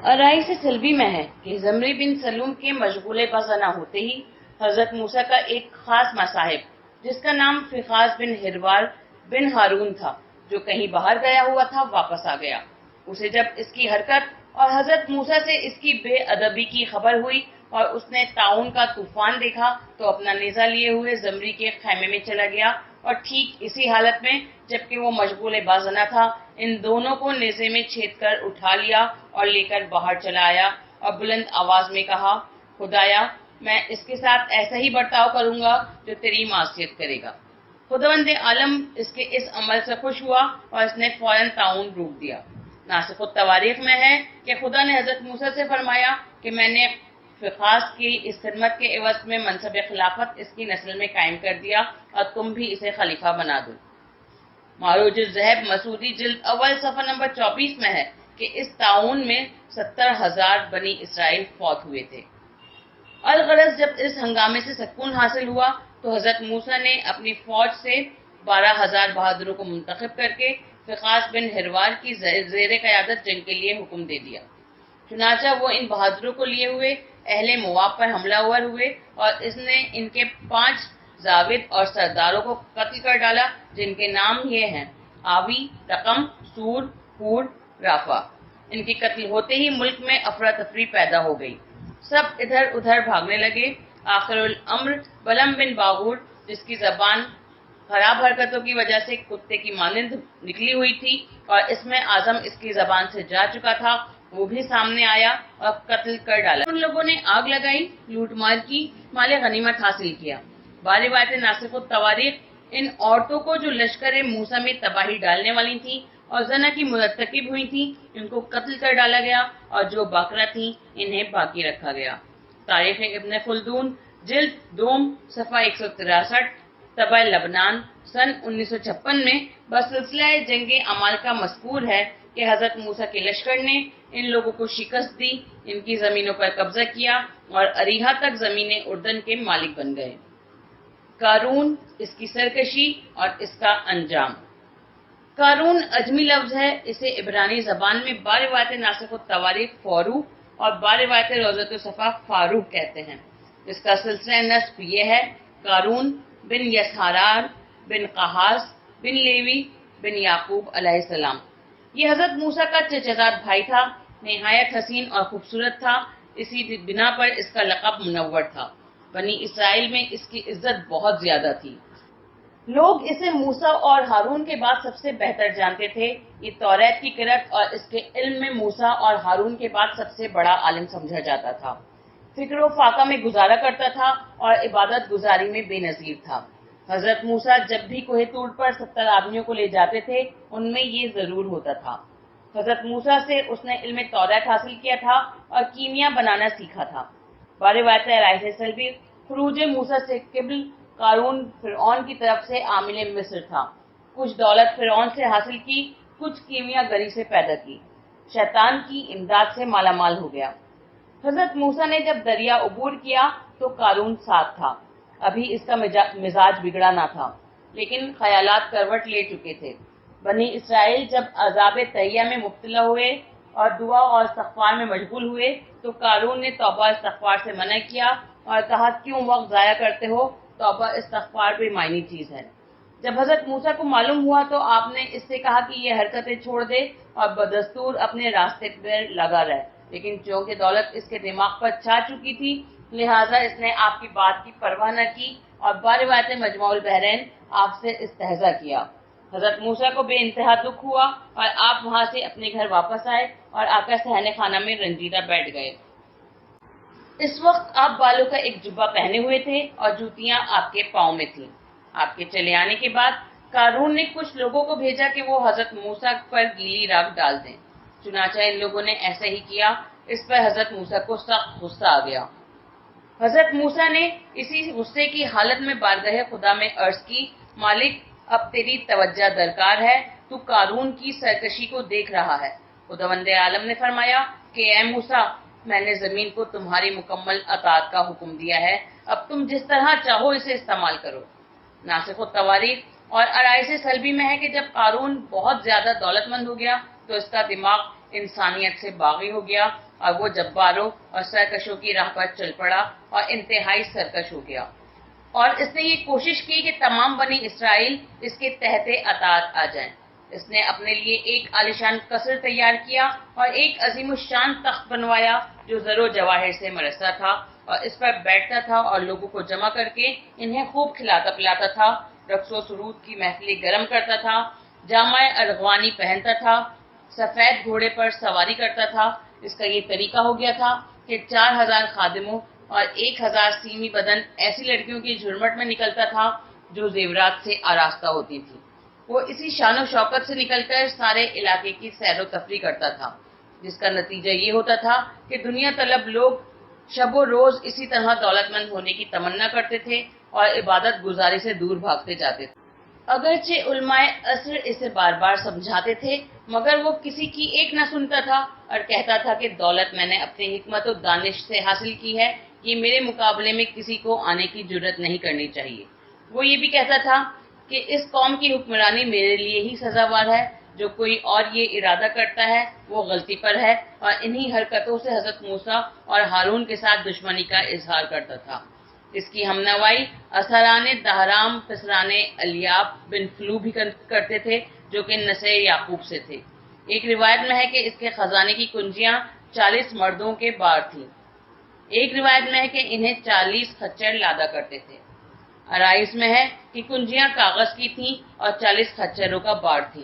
ارائی سے سلبی میں ہے کہ زمری بن سلوم کے مشغول بزنا ہوتے ہی حضرت موسیٰ کا ایک خاص مصاحب جس کا نام فیخاز بن ہروار بن ہارون تھا، جو کہیں باہر گیا ہوا تھا، واپس آ گیا۔ اسے جب اس کی حرکت اور حضرت موسیٰ سے اس کی بے ادبی کی خبر ہوئی اور اس نے طاعون کا طوفان دیکھا تو اپنا نیزہ لیے ہوئے زمری کے خیمے میں چلا گیا اور ٹھیک اسی حالت میں جبکہ وہ مشغول بازنا تھا، ان دونوں کو نیزے میں چھید کر اٹھا لیا اور لے کر باہر چلا آیا اور بلند آواز میں کہا خدایا میں اس کے ساتھ ایسا ہی برتاؤ کروں گا جو تیری معصیت کرے گا۔ خداوند عالم اس کے اس عمل سے خوش ہوا اور اس نے فوراً طاعون روک دیا۔ ناسخ التواریخ میں ہے کہ خدا نے حضرت موسیٰ سے فرمایا کہ میں نے فیخاز کی اس خدمت کے عوض میں منصب خلافت اس کی نسل میں قائم کر دیا اور تم بھی اسے خلیفہ بنا دو۔ معروج الذہب مسعودی جلد اول صفحہ نمبر 24 میں ہے کہ اس طاعون میں 70,000 بنی اسرائیل فوت ہوئے تھے۔ الغرض جب اس ہنگامے سے سکون حاصل ہوا تو حضرت موسیٰ نے اپنی فوج سے 12,000 بہادروں کو منتخب کر کے فیخاز بن ہروار کی زیر قیادت جنگ کے لیے حکم دے دیا۔ چنانچہ وہ ان بہادروں کو لیے ہوئے اہل مواب پر حملہ آور ہوئے اور اس نے ان کے 5 زاوید اور سرداروں کو قتل کر ڈالا، جن کے نام یہ ہیں آوی، رقم، سور، ہور، رافع۔ ان کے قتل ہوتے ہی ملک میں افراتفری پیدا ہو گئی، سب ادھر ادھر بھاگنے لگے۔ آخر الامر بلعم بن بعور جس کی زبان خراب حرکتوں کی وجہ سے کتے کی مانند نکلی ہوئی تھی اور اس میں اعظم اس کی زبان سے جا چکا تھا، وہ بھی سامنے آیا اور قتل کر ڈالا۔ ان لوگوں نے آگ لگائی، لوٹ مار کی، مال غنیمت حاصل کیا۔ روایت ناسخ التواریخ ان عورتوں کو جو لشکر موسیٰ میں تباہی ڈالنے والی تھیں اور زنا کی مرتکب ہوئی تھیں ان کو قتل کر ڈالا گیا اور جو باقرہ تھیں انہیں باقی رکھا گیا۔ تاریخ ابن خلدون جلد دوم صفحہ 163 طبع لبنان سن 1956 میں بسلسلہ جنگ عمال کا مذکور ہے کہ حضرت موسیٰ کے لشکر نے ان لوگوں کو شکست دی، ان کی زمینوں پر قبضہ کیا اور اریحا تک زمین اردن کے مالک بن گئے۔ قارون، اس کی سرکشی اور اس کا انجام۔ قارون اجمی لفظ ہے، اسے عبرانی زبان میں بعض روایت ناسخ التواریخ فورو اور بعض روایت روضۃ الصفا فاروق کہتے ہیں۔ اس کا سلسلہ نسب یہ ہے: قارون بن یسحار بن قہاس بن لیوی بن یعقوب علیہ السلام۔ یہ حضرت موسیٰ کا چچزاد بھائی تھا، نہایت حسین اور خوبصورت تھا، اسی بنا پر اس کا لقب منور تھا۔ بنی اسرائیل میں اس کی عزت بہت زیادہ تھی، لوگ اسے موسیٰ اور ہارون کے بعد سب سے بہتر جانتے تھے۔ یہ توریت کی قرأت اور اس کے علم میں موسیٰ اور ہارون کے بعد سب سے بڑا عالم سمجھا جاتا تھا۔ فکر و فاقہ میں گزارا کرتا تھا اور عبادت گزاری میں بے نظیر تھا۔ حضرت موسیٰ جب بھی کوہ طور پر 70 آدمیوں کو لے جاتے تھے، ان میں یہ ضرور ہوتا تھا۔ حضرت موسیٰ سے اس نے علم توریت حاصل کیا تھا اور کیمیا بنانا سیکھا تھا۔ بعض روایت رائے سے سلبی خروج موسیٰ سے قبل قارون فرعون کی طرف سے عامل مصر تھا، کچھ دولت فرعون سے حاصل کی، کچھ کیمیا گری سے پیدا کی، شیطان کی امداد سے مالا مال ہو گیا۔ حضرت موسیٰ نے جب دریا عبور کیا تو قارون ساتھ تھا، ابھی اس کا مزاج بگڑا نہ تھا، لیکن خیالات کروٹ لے چکے تھے۔ بنی اسرائیل جب عذاب تہیہ میں مبتلا ہوئے اور دعا اور استغفار میں مشغول ہوئے تو قارون نے توبہ استغفار سے منع کیا اور کہا، کیوں وقت ضائع کرتے ہو، توبہ استغفار بے معنی چیز ہے۔ جب حضرت موسیٰ کو معلوم ہوا تو آپ نے اس سے کہا کہ یہ حرکتیں چھوڑ دے اور بدستور اپنے راستے پر لگا رہے، لیکن چونکہ دولت اس کے دماغ پر چھا چکی تھی لہٰذا اس نے آپ کی بات کی پرواہ نہ کی اور باروایت مجموع البحرین آپ سے استہزا کیا۔ حضرت موسیٰ کو بے انتہا دکھ ہوا اور آپ وہاں سے اپنے گھر واپس آئے اور آ کر صحن خانہ میں رنجیدہ بیٹھ گئے۔ اس وقت آپ بالوں کا ایک جبہ پہنے ہوئے تھے اور جوتیاں آپ کے پاؤں میں تھیں۔ آپ کے چلے آنے کے بعد قارون نے کچھ لوگوں کو بھیجا کہ وہ حضرت موسیٰ پر گیلی راکھ ڈال دیں۔ چنانچہ ان لوگوں نے ایسا ہی کیا۔ اس پر حضرت موسیٰ کو سخت غصہ آ گیا۔ حضرت موسیٰ نے اسی غصے کی حالت میں بارگاہ خدا میں عرض کی، مالک اب تیری توجہ درکار ہے، تو قارون کی سرکشی کو دیکھ رہا ہے۔ خداوند عالم نے فرمایا کہ اے موسیٰ، میں نے زمین کو تمہاری مکمل اطاعت کا حکم دیا ہے، اب تم جس طرح چاہو اسے استعمال کرو۔ ناسخ التواریخ اور ارائس سلبی میں ہے کہ جب قارون بہت زیادہ دولت مند ہو گیا تو اس کا دماغ انسانیت سے باغی ہو گیا اور وہ جباروں اور سرکشوں کی راہ پر چل پڑا اور انتہائی سرکش ہو گیا، اور اس نے یہ کوشش کی کہ تمام بنی اسرائیل اس کے تحت اطاعت آ جائیں۔ اس نے اپنے لیے ایک عالیشان قصر تیار کیا اور ایک عظیم الشان تخت بنوایا جو زر و جواہر سے مرصع تھا، اور اس پر بیٹھتا تھا اور لوگوں کو جمع کر کے انہیں خوب کھلاتا پلاتا تھا، رقص و سرود کی محفلیں گرم کرتا تھا، جامع ارغوانی پہنتا تھا، سفید گھوڑے پر سواری کرتا تھا۔ اس کا یہ طریقہ ہو گیا تھا کہ 4000 خادموں اور 1000 سیمی بدن ایسی لڑکیوں کی جھرمٹ میں نکلتا تھا جو زیورات سے آراستہ ہوتی تھی۔ وہ اسی شان و شوکت سے نکل کر سارے علاقے کی سیر و تفریح کرتا تھا، جس کا نتیجہ یہ ہوتا تھا کہ دنیا طلب لوگ شب و روز اسی طرح دولت مند ہونے کی تمنا کرتے تھے اور عبادت گزاری سے دور بھاگتے جاتے تھے۔ اگرچہ علماء عصر اسے بار بار سمجھاتے تھے مگر وہ کسی کی ایک نہ سنتا تھا اور کہتا تھا کہ دولت میں نے اپنی حکمت و دانش سے حاصل کی ہے، یہ میرے مقابلے میں کسی کو آنے کی جرت نہیں کرنی چاہیے۔ وہ یہ بھی کہتا تھا کہ اس قوم کی حکمرانی میرے لیے ہی سزاوار ہے، جو کوئی اور یہ ارادہ کرتا ہے وہ غلطی پر ہے، اور انہی حرکتوں سے حضرت موسیٰ اور ہارون کے ساتھ دشمنی کا اظہار کرتا تھا۔ اس کی ہمنوائی اثران دہرام پسران الیاب بن فلو بھی کرتے تھے جو کہ نسل یعقوب سے تھے۔ ایک روایت میں ہے کہ اس کے خزانے کی کنجیاں 40 مردوں کے بار تھیں، ایک روایت میں ہے کہ انہیں 40 خچر لادا کرتے تھے۔ ارائس میں ہے کہ کنجیاں کاغذ کی تھیں اور 40 خچروں کا بار تھی۔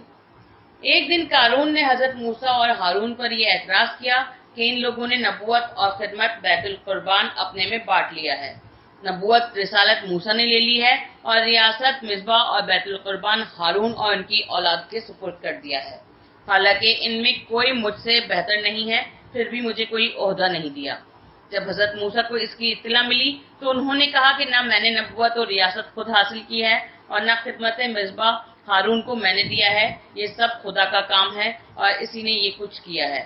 ایک دن قارون نے حضرت موسیٰ اور ہارون پر یہ اعتراض کیا کہ ان لوگوں نے نبوت اور خدمت بیت القربان اپنے میں بانٹ لیا ہے۔ نبوت رسالت موسیٰ نے لے لی ہے اور ریاست مذبح اور بیت القربان ہارون اور ان کی اولاد کے سپرد کر دیا ہے۔ حالانکہ ان میں کوئی مجھ سے بہتر نہیں ہے، پھر بھی مجھے کوئی عہدہ نہیں دیا۔ جب حضرت موسیٰ کو اس کی اطلاع ملی تو انہوں نے کہا کہ نہ میں نے نبوت اور ریاست خود حاصل کی ہے اور نہ خدمت مذبح ہارون کو میں نے دیا ہے، یہ سب خدا کا کام ہے اور اسی نے یہ کچھ کیا ہے۔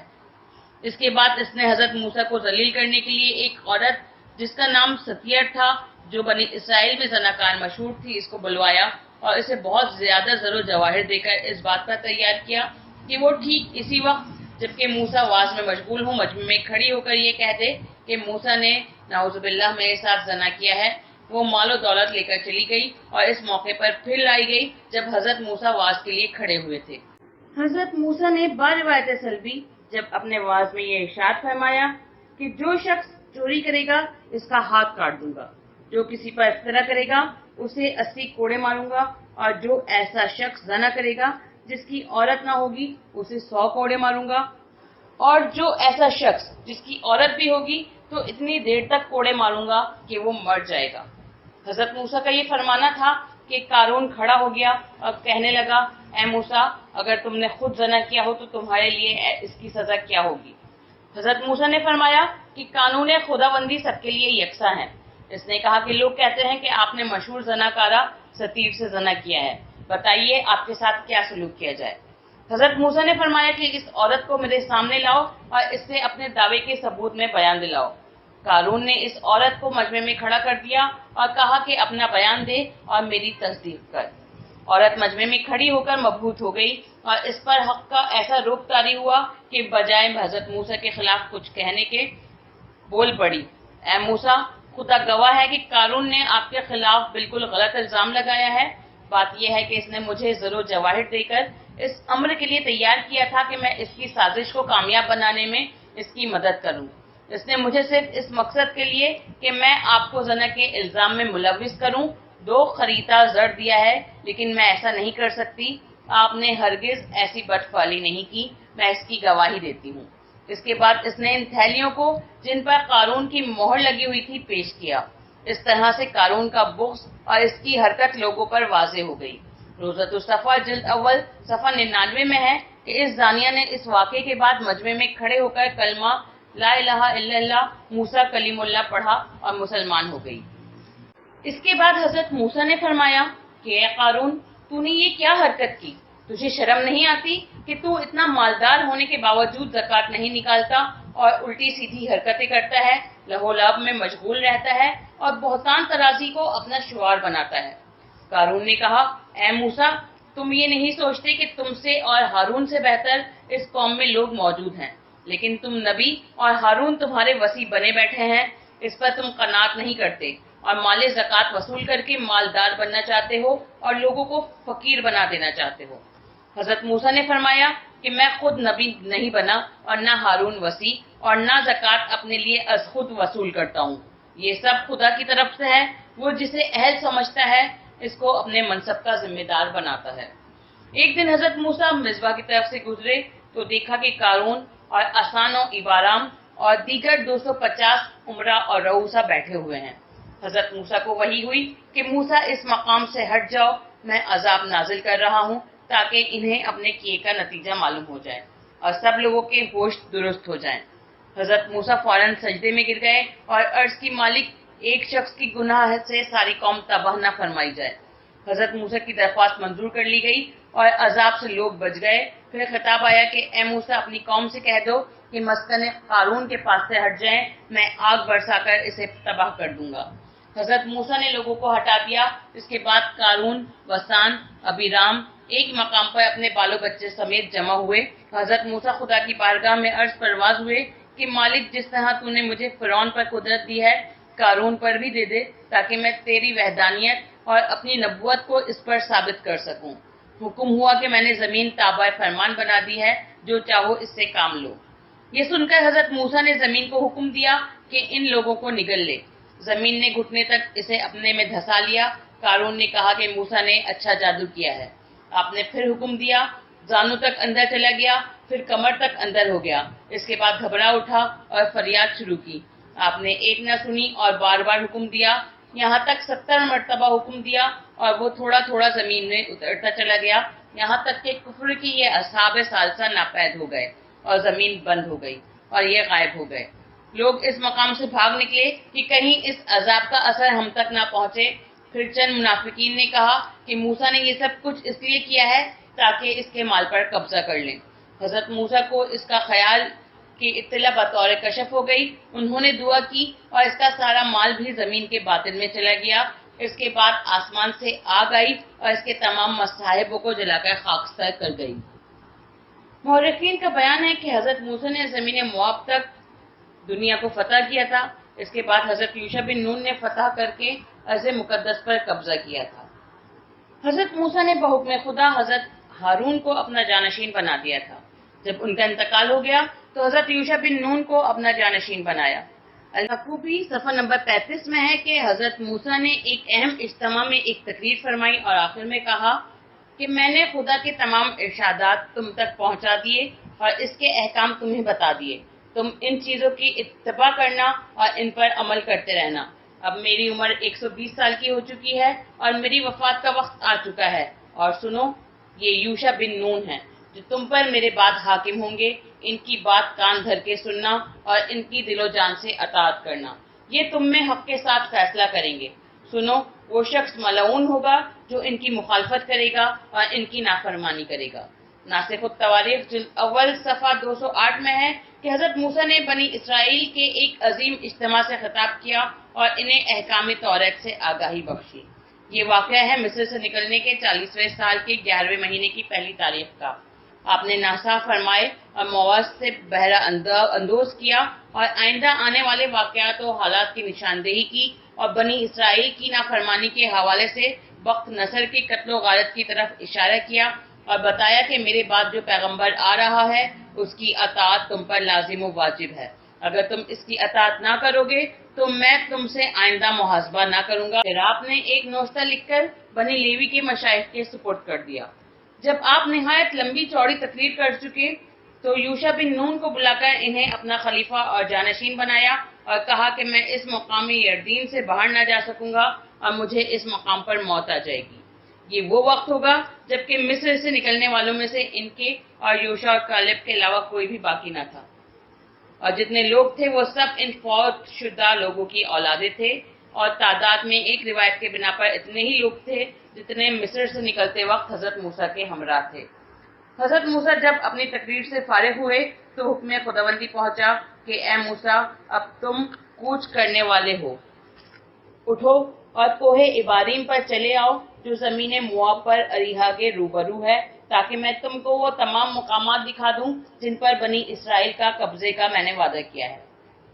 اس کے بعد اس نے حضرت موسیٰ کو ذلیل کرنے کے لیے ایک عورت جس کا نام ستیر تھا جو بنی اسرائیل میں زناکار مشہور تھی، اس کو بلوایا اور اسے بہت زیادہ زر و جواہر دے کر اس بات پر تیار کیا کہ وہ ٹھیک اسی وقت جبکہ موسیٰ واز میں مشغول ہوں، مجمع میں کھڑی ہو کر یہ کہہ دے کہ موسیٰ نے نعوذ باللہ میرے ساتھ زنا کیا ہے۔ وہ مال و دولت لے کر چلی گئی اور اس موقع پر پھر لائی گئی جب حضرت موسیٰ واز کے لیے کھڑے ہوئے تھے۔ حضرت موسیٰ نے بروایت سلبی جب اپنے واز میں یہ ارشاد فرمایا کہ جو شخص چوری کرے گا اس کا ہاتھ کاٹ دوں گا، جو کسی پر افطرا کرے گا اسے 80 کوڑے ماروں گا، اور جو ایسا شخص زنا کرے گا جس کی عورت نہ ہوگی اسے 100 کوڑے ماروں گا، اور جو ایسا شخص جس کی عورت بھی ہوگی تو اتنی دیر تک کوڑے ماروں گا کہ وہ مر جائے گا۔ حضرت موسیٰ کا یہ فرمانا تھا کہ قارون کھڑا ہو گیا اور کہنے لگا، اے موسیٰ، اگر تم نے خود زنا کیا ہو تو تمہارے لیے اس کی سزا کیا ہوگی؟ حضرت موسیٰ نے فرمایا کہ قانون خداوندی سب کے لیے یکساں ہے۔ اس نے کہا کہ لوگ کہتے ہیں کہ آپ نے مشہور زناکارہ ستیر سے زنا کیا ہے، بتائیے آپ کے ساتھ کیا سلوک کیا جائے؟ حضرت موسیٰ نے فرمایا کہ اس عورت کو میرے سامنے لاؤ اور اس سے اپنے دعوے کے ثبوت میں بیان دلاؤ۔ قارون نے اس عورت کو مجمع میں کھڑا کر دیا اور کہا کہ اپنا بیان دے اور میری تصدیق کر۔ عورت مجمع میں کھڑی ہو کر مبہوت ہو گئی اور اس پر حق کا ایسا رعب طاری ہوا کہ بجائے حضرت موسیٰ کے خلاف کچھ کہنے کے بول پڑی، اے موسیٰ، خدا گواہ ہے کہ قارون نے آپ کے خلاف بالکل غلط الزام لگایا ہے۔ بات یہ ہے کہ اس نے مجھے زر و جواہر دے کر اس امر کے لیے تیار کیا تھا کہ میں اس کی سازش کو کامیاب بنانے میں اس کی مدد کروں۔ اس نے مجھے صرف اس مقصد کے لیے کہ میں آپ کو زنا کے الزام میں ملوث کروں 2 خریطہ زر دیا ہے، لیکن میں ایسا نہیں کر سکتی۔ آپ نے ہرگز ایسی بدفعلی نہیں کی، میں اس کی گواہی دیتی ہوں۔ اس کے بعد اس نے ان تھیلیوں کو جن پر قارون کی مہر لگی ہوئی تھی پیش کیا۔ اس طرح سے قارون کا بغض اور اس کی حرکت لوگوں پر واضح ہو گئی۔ روزۃ الصفا جلد اول صفحہ 99 میں ہے کہ اس زانیہ نے اس واقعے کے بعد مجمع میں کھڑے ہو کر کلمہ لا الہ الا اللہ موسیٰ کلیم اللہ پڑھا اور مسلمان ہو گئی۔ اس کے بعد حضرت موسیٰ نے فرمایا کہ اے قارون، تو نے یہ کیا حرکت کی؟ تجھے شرم نہیں آتی کہ تو اتنا مالدار ہونے کے باوجود زکوٰۃ نہیں نکالتا اور الٹی سیدھی حرکتیں کرتا ہے، لہو لعب میں مشغول رہتا ہے اور بہتان ترازی کو اپنا شعار بناتا ہے؟ قارون نے کہا، اے موسیٰ، تم یہ نہیں سوچتے کہ تم سے اور ہارون سے بہتر اس قوم میں لوگ موجود ہیں، لیکن تم نبی اور ہارون تمہارے وصی بنے بیٹھے ہیں، اس پر تم قناعت نہیں کرتے اور مال زکوٰۃ وصول کر کے مالدار بننا چاہتے ہو اور لوگوں کو فقیر بنا دینا چاہتے ہو۔ حضرت موسیٰ نے فرمایا کہ میں خود نبی نہیں بنا اور نہ ہارون وصی اور نہ زکوٰۃ اپنے لیے از خود وصول کرتا ہوں، یہ سب خدا کی طرف سے ہے، وہ جسے اہل سمجھتا ہے اس کو اپنے منصب کا ذمہ دار بناتا ہے۔ ایک دن حضرت موسیٰ مصباح کی طرف سے گزرے تو دیکھا کہ قارون اور اسان و ابارام اور دیگر 250 عمرہ اور رؤوسا بیٹھے ہوئے ہیں۔ حضرت موسیٰ کو وحی ہوئی کہ موسیٰ اس مقام سے ہٹ جاؤ، میں عذاب نازل کر رہا ہوں تاکہ انہیں اپنے کیے کا نتیجہ معلوم ہو جائے اور سب لوگوں کے ہوش درست ہو جائیں۔ حضرت موسیٰ فوراً سجدے میں گر گئے اور عرض کی مالک، ایک شخص کی گناہ سے ساری قوم تباہ نہ فرمائی جائے۔ حضرت موسیٰ کی درخواست منظور کر لی گئی اور عذاب سے لوگ بچ گئے۔ پھر خطاب آیا کہ اے موسیٰ، اپنی قوم سے کہہ دو کہ مسکن قارون کے پاس سے ہٹ جائیں، میں آگ برسا کر اسے تباہ کر دوں گا۔ حضرت موسیٰ نے لوگوں کو ہٹا دیا۔ اس کے بعد قارون، وسان، ابیرام ایک مقام پر اپنے بالو بچے سمیت جمع ہوئے۔ حضرت موسیٰ خدا کی بارگاہ میں عرض پرواز ہوئے کہ مالک، جس طرح تو نے مجھے فرعون پر قدرت دی ہے، قارون پر بھی دے دے تاکہ میں تیری وحدانیت اور اپنی نبوت کو اس پر ثابت کر سکوں۔ حکم ہوا کہ میں نے زمین تابع فرمان بنا دی ہے، جو چاہو اس سے کام لو۔ یہ سن کر حضرت موسیٰ نے زمین کو حکم دیا کہ ان لوگوں کو نگل لے۔ زمین نے گھٹنے تک اسے اپنے میں دھسا لیا۔ قارون نے کہا کہ موسیٰ نے اچھا جادو کیا ہے۔ آپ نے پھر حکم دیا، زانوں تک اندر چلا گیا، پھر کمر تک اندر ہو گیا۔ اس کے بعد گھبرا اٹھا اور فریاد شروع کی۔ آپ نے ایک نہ سنی اور بار بار حکم دیا، یہاں تک 70 مرتبہ حکم دیا اور وہ تھوڑا تھوڑا زمین میں اترتا چلا گیا، یہاں تک کہ کفر کی یہ اصحاب ثالثہ ناپید ہو گئے اور زمین بند ہو گئی اور یہ غائب ہو گئے۔ لوگ اس مقام سے بھاگ نکلے کہ کہیں اس عذاب کا اثر ہم تک نہ پہنچے۔ پھر چند منافقین نے کہا کہ موسیٰ نے یہ سب کچھ اس لیے کیا ہے تاکہ اس کے مال پر قبضہ کر لیں۔ حضرت موسیٰ کو اس کا خیال کی اطلاع بطور کشف ہو گئی. انہوں نے دعا کی اور اس کا سارا مال بھی زمین کے باطن میں چلا گیا. اس کے بعد آسمان سے آگ آئی اور اس کے تمام مصاحبوں کو جلا کر خاکستر کر گئی. مورخین کا بیان ہے کہ حضرت موسیٰ نے زمین مواب تک دنیا کو فتح کیا تھا. اس کے بعد حضرت یوشع بن نون نے فتح کر کے ارض مقدس پر قبضہ کیا تھا. حضرت موسیٰ نے بحکم خدا حضرت ہارون کو اپنا جانشین بنا دیا تھا. جب ان کا انتقال ہو گیا تو حضرت یوشع بن نون کو اپنا جانشین بنایا. الحقوبی صفحہ نمبر 35 میں ہے کہ حضرت موسیٰ نے ایک اہم اجتماع میں ایک تقریر فرمائی اور آخر میں کہا کہ میں نے خدا کے تمام ارشادات تم تک پہنچا دیے اور اس کے احکام تمہیں بتا دیے. تم ان چیزوں کی اتباع کرنا اور ان پر عمل کرتے رہنا. اب میری عمر 120 سال کی ہو چکی ہے اور میری وفات کا وقت آ چکا ہے. اور سنو، یہ یوشع بن نون ہیں جو تم پر میرے بعد حاکم ہوں گے. ان کی بات کان دھر کے سننا اور ان کی دل و جان سے اطاعت کرنا. یہ تم میں حق کے ساتھ فیصلہ کریں گے. سنو، وہ شخص ملعون ہوگا جو ان کی مخالفت کرے گا اور ان کی نافرمانی کرے گا. ناسخ التواریخ جلد اول صفحہ 208 میں ہے کہ حضرت موسیٰ نے بنی اسرائیل کے ایک عظیم اجتماع سے خطاب کیا اور انہیں احکام توریت سے آگاہی بخشی. یہ واقعہ ہے مصر سے نکلنے کے 40ویں سال کے 11ویں مہینے کی پہلی تاریخ کا. آپ نے ناصح فرمائے اور مواز سے بہرہ اندوز کیا اور آئندہ آنے والے واقعات و حالات کی نشاندہی کی اور بنی اسرائیل کی نافرمانی کے حوالے سے وقت نصر کی قتل و غارت کی طرف اشارہ کیا اور بتایا کہ میرے بعد جو پیغمبر آ رہا ہے اس کی اطاعت تم پر لازم و واجب ہے. اگر تم اس کی اطاعت نہ کرو گے تو میں تم سے آئندہ محاسبہ نہ کروں گا. پھر آپ نے ایک نوشتہ لکھ کر بنی لیوی کے مشائخ کے سپرد کر دیا. جب آپ نہایت لمبی چوڑی تقریر کر چکے تو یوشع بن نون کو بلا کر انہیں اپنا خلیفہ اور جانشین بنایا اور کہا کہ میں اس مقام یردین سے باہر نہ جا سکوں گا اور مجھے اس مقام پر موت آ جائے گی. یہ وہ وقت ہوگا جبکہ مصر سے نکلنے والوں میں سے ان کے اور یوشع اور کالب کے علاوہ کوئی بھی باقی نہ تھا، اور جتنے لوگ تھے وہ سب ان فوت شدہ لوگوں کی اولادیں تھے، اور تعداد میں ایک روایت کے بنا پر اتنے ہی لوگ تھے جتنے مصر سے نکلتے وقت حضرت موسیٰ کے ہمراہ تھے. حضرت موسیٰ جب اپنی تقریر سے فارغ ہوئے تو حکم خداوندی پہنچا کہ اے موسیٰ، اب تم کوچ کرنے والے ہو، اٹھو اور کوہ اباریم پر چلے آؤ جو زمین مواب پر اریحا کے روبرو ہے، تاکہ میں تم کو وہ تمام مقامات دکھا دوں جن پر بنی اسرائیل کا قبضے کا میں نے وعدہ کیا ہے.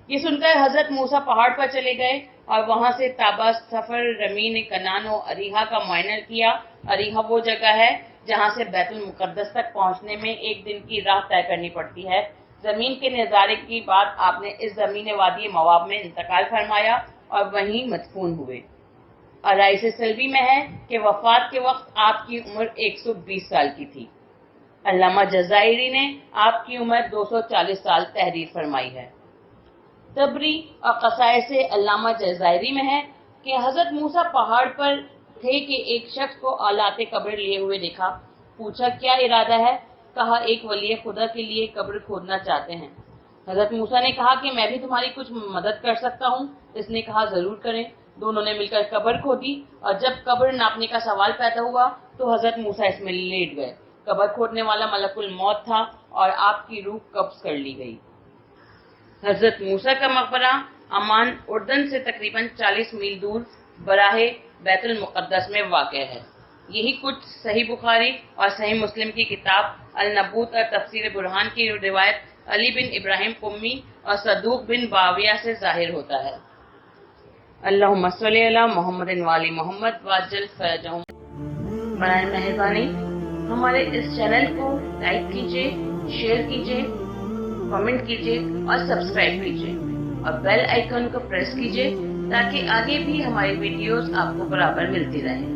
یہ سن کر حضرت موسیٰ پہاڑ پر چلے گئے اور وہاں سے تابا، سفر، رمین، کنان و اریحا کا معائنہ کیا. اریحا وہ جگہ ہے جہاں سے بیت المقدس تک پہنچنے میں ایک دن کی راہ طے کرنی پڑتی ہے. زمین کے نظارے کے بعد آپ نے اس زمین وادی مواب میں انتقال فرمایا اور وہیں مدفون ہوئے. اور رائس سلبی میں ہے کہ وفات کے وقت آپ کی عمر 120 سال کی تھی. علامہ جزائری نے آپ کی عمر 240 سال تحریر فرمائی ہے. تبری اور قصائص علامہ جزائری میں ہے کہ حضرت موسیٰ پہاڑ پر تھے کہ ایک شخص کو آلات قبر لیے ہوئے دیکھا. پوچھا کیا ارادہ ہے؟ کہا ایک ولی خدا کے لیے قبر کھودنا چاہتے ہیں. حضرت موسیٰ نے کہا کہ میں بھی تمہاری کچھ مدد کر سکتا ہوں. اس نے کہا ضرور کریں. دونوں نے مل کر قبر کھودی اور جب قبر ناپنے کا سوال پیدا ہوا تو حضرت موسیٰ اس میں لیٹ گئے. قبر کھودنے والا ملک الموت تھا اور آپ کی روح قبض کر لی گئی. حضرت موسیٰ کا مقبرہ عمان، اردن سے تقریباً 40 میل دور براہ بیت المقدس میں واقع ہے. یہی کچھ صحیح بخاری اور صحیح مسلم کی کتاب النبوت اور تفسیر برہان کی روایت علی بن ابراہیم قمی اور صدوق بن باویہ سے ظاہر ہوتا ہے. اللہم صلی علی محمد والی محمد واجل فرجہم. برائے مہربانی ہمارے اس چینل کو لائک کیجیے، شیئر کیجیے، کمنٹ کیجیے اور سبسکرائب کیجیے اور بیل آئیکن کو پریس کیجیے تاکہ آگے بھی ہماری ویڈیوز آپ کو برابر ملتی رہیں.